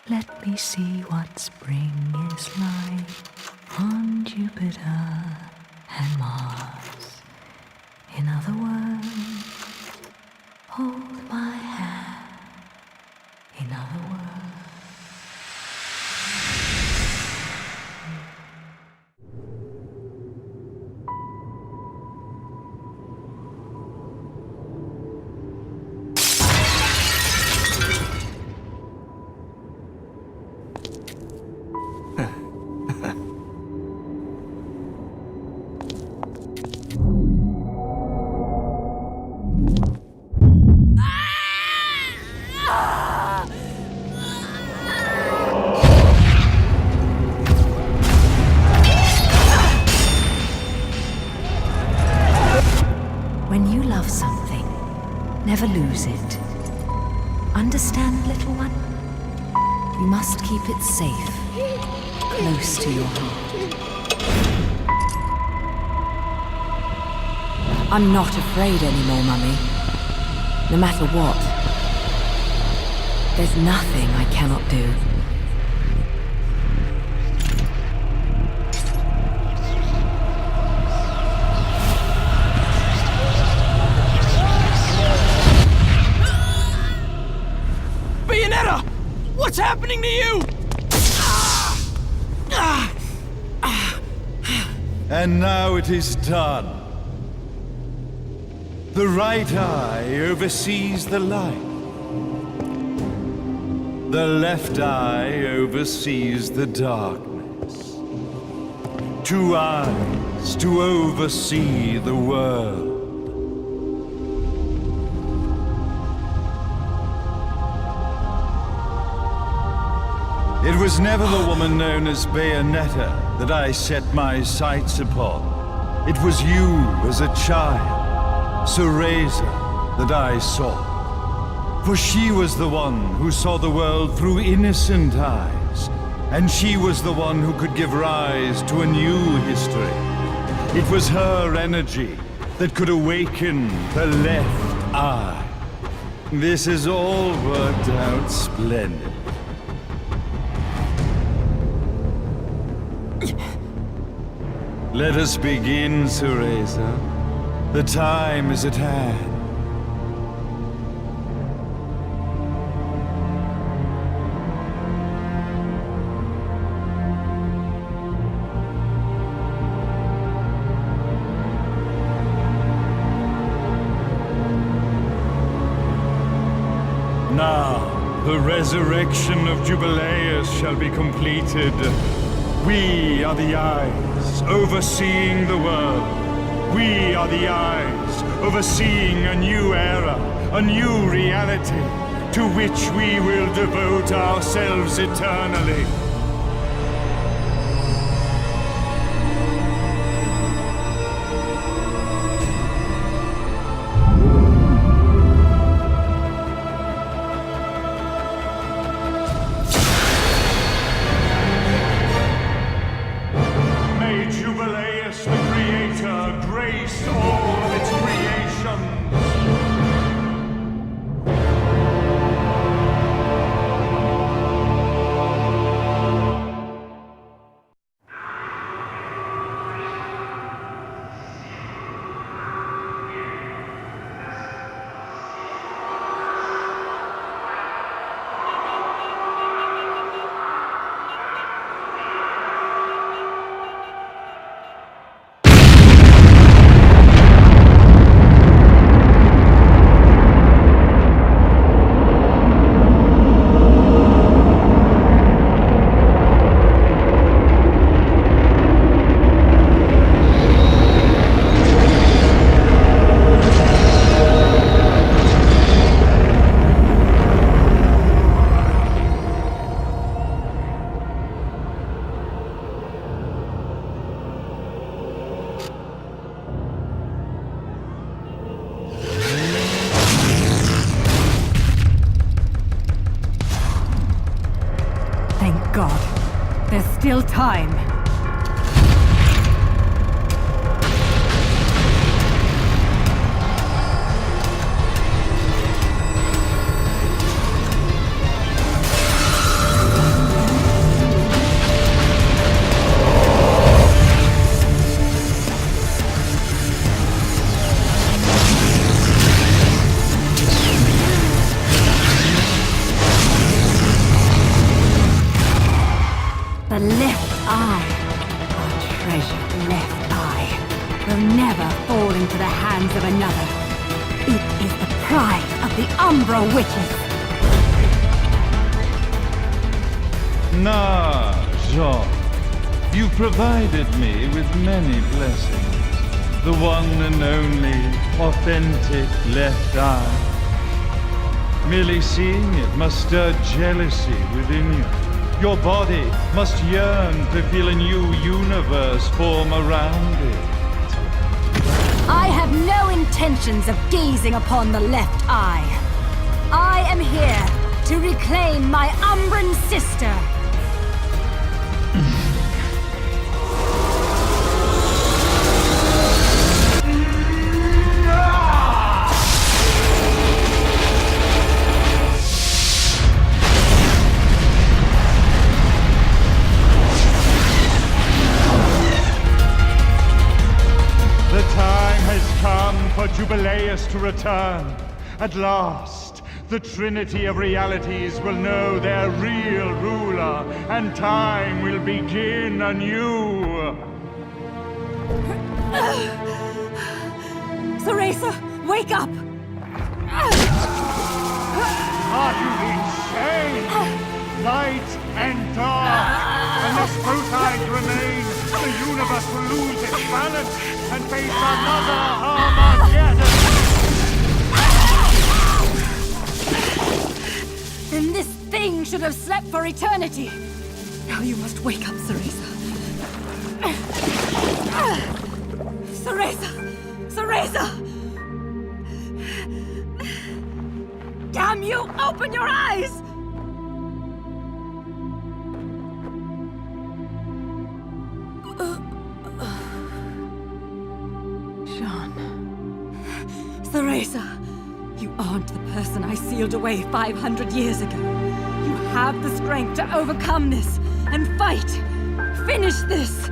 Let me see what spring is like on Jupiter and Mars. In other words, hold my hand. In other words. Never lose it. Understand, little one? You must keep it safe, close to your heart. I'm not afraid anymore, Mummy. No matter what. There's nothing I cannot do. Bayonetta! What's happening to you? And now it is done. The right eye oversees the light. The left eye oversees the darkness. 2 eyes to oversee the world. It was never the woman known as Bayonetta that I set my sights upon. It was you as a child, Cereza, that I saw. For she was the one who saw the world through innocent eyes, and she was the one who could give rise to a new history. It was her energy that could awaken the left eye. This has all worked out splendid. Let us begin, Cereza. The time is at hand. Now, the resurrection of Jubileus shall be completed. We are the eyes overseeing the world. We are the eyes overseeing a new era, a new reality, to which we will devote ourselves eternally. There's still time. The left eye, our treasured left eye, will never fall into the hands of another. It is the pride of the Umbra Witches. Nah, Jean. You provided me with many blessings. The one and only authentic left eye. Merely seeing it must stir jealousy within you. Your body must yearn to feel a new universe form around it. I have no intentions of gazing upon the left eye. I am here to reclaim my Umbran sister. The time has come for Jubileus to return. At last, the Trinity of Realities will know their real ruler, and time will begin anew. Cereza, wake up! Are you insane? Light and dark. Unless both sides remain, the universe will lose its balance and face another Armageddon. Then this thing should have slept for eternity. Now you must wake up, Cereza. Cereza! Cereza! Damn you! Open your eyes! Cereza, you aren't the person I sealed away 500 years ago. You have the strength to overcome this and fight. Finish this.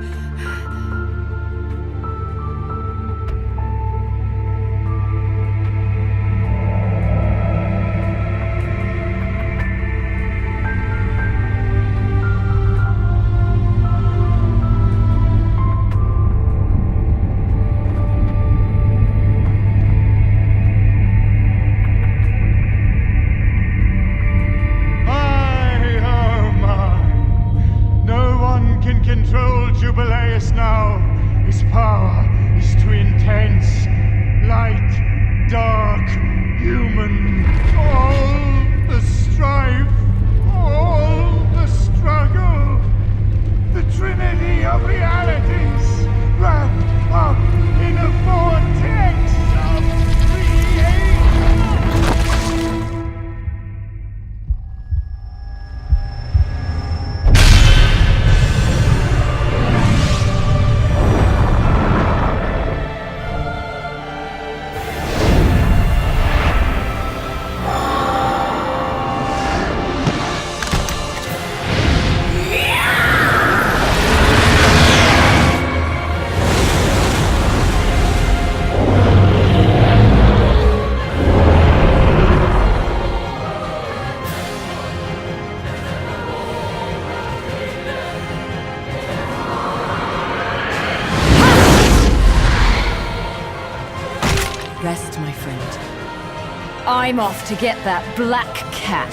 Control Jubileus now. His power is too intense. Light, dark, human. All the strife, all the struggle. The Trinity of Realities, wrapped up in a vortex of creation. Rest, my friend. I'm off to get that black cat.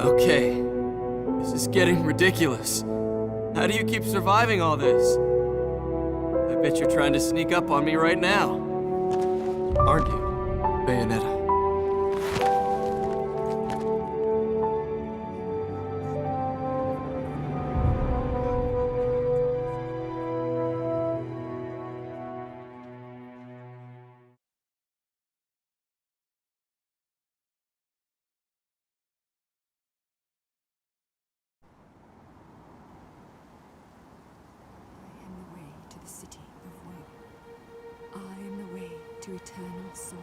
Okay, this is getting ridiculous. How do you keep surviving all this? I bet you're trying to sneak up on me right now. Aren't you, Bayonetta? The city of woe. I am the way to eternal sorrow.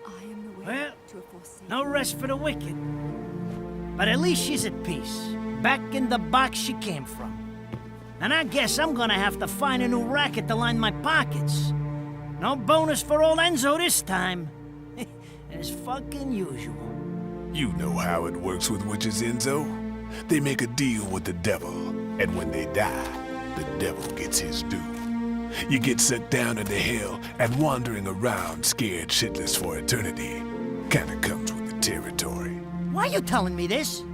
I am the way Well, to a forsaken... no rest for the wicked. But at least she's at peace, back in the box she came from. And I guess I'm gonna have to find a new racket to line my pockets. No bonus for old Enzo this time. As fucking usual. You know how it works with witches, Enzo. They make a deal with the devil, and when they die, the devil gets his due. You get sucked down into hell, and wandering around scared shitless for eternity kinda comes with the territory. Why are you telling me this?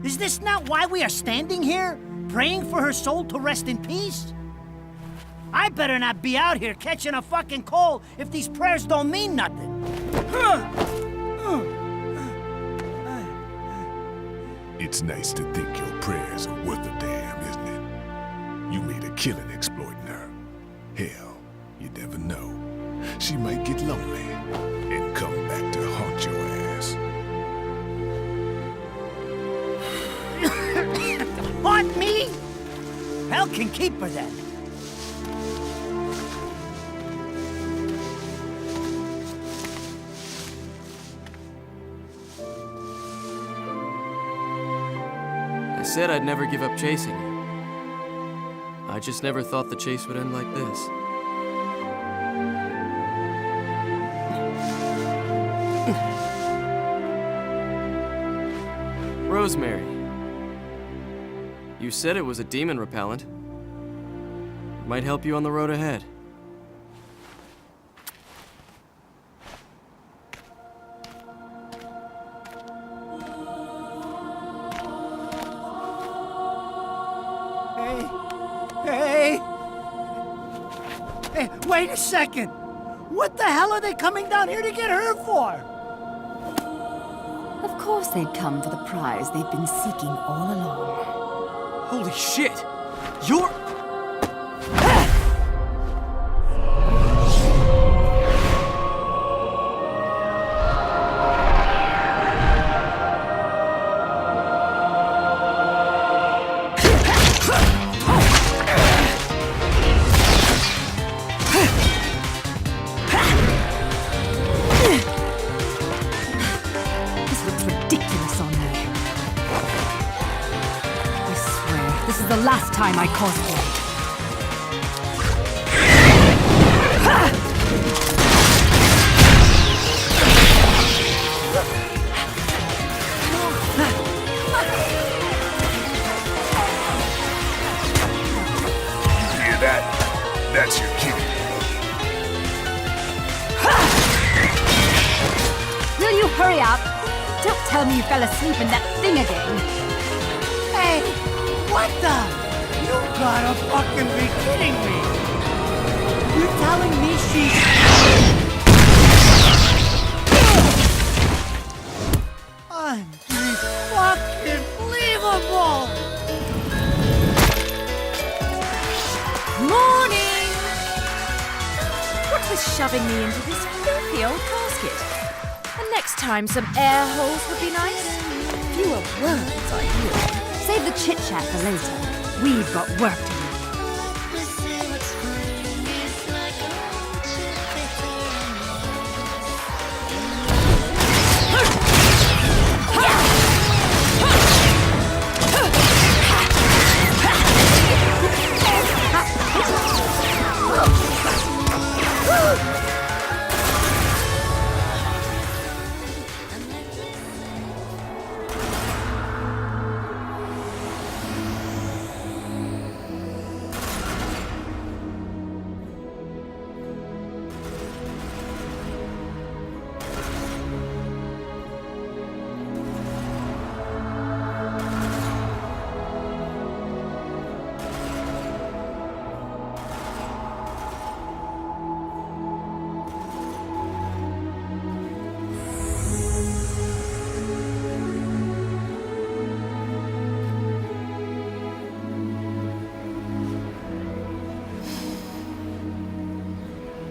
Is this not why we are standing here? Praying for her soul to rest in peace? I better not be out here catching a fucking cold if these prayers don't mean nothing. It's nice to think your prayers are worth a damn, isn't it? You made a killing exploiting her. Hell, you never know. She might get lonely and come back to haunt your ass. Haunt me? Hell can keep her then. I said I'd never give up chasing you. I just never thought the chase would end like this. Rosemary. You said it was a demon repellent. It might help you on the road ahead. Hey, wait a second! What the hell are they coming down here to get her for? Of course they'd come for the prize they've been seeking all along. Holy shit! You're... The last time I cosplayed. You hear that? That's your cue. Will you hurry up? Don't tell me you fell asleep in that thing again. Hey! What the? You gotta fucking be kidding me! You're telling me she's... Unfucking-believable! Morning! What was shoving me into this filthy old castle? like it. And next time, some air holes would be nice. Fewer words, ideally. Save the chit-chat for later. We've got work to do.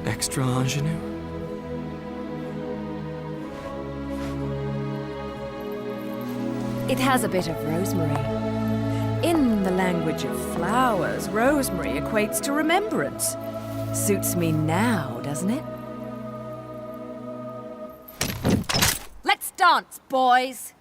Extra ingenue? It has a bit of rosemary. In the language of flowers, rosemary equates to remembrance. Suits me now, doesn't it? Let's dance, boys!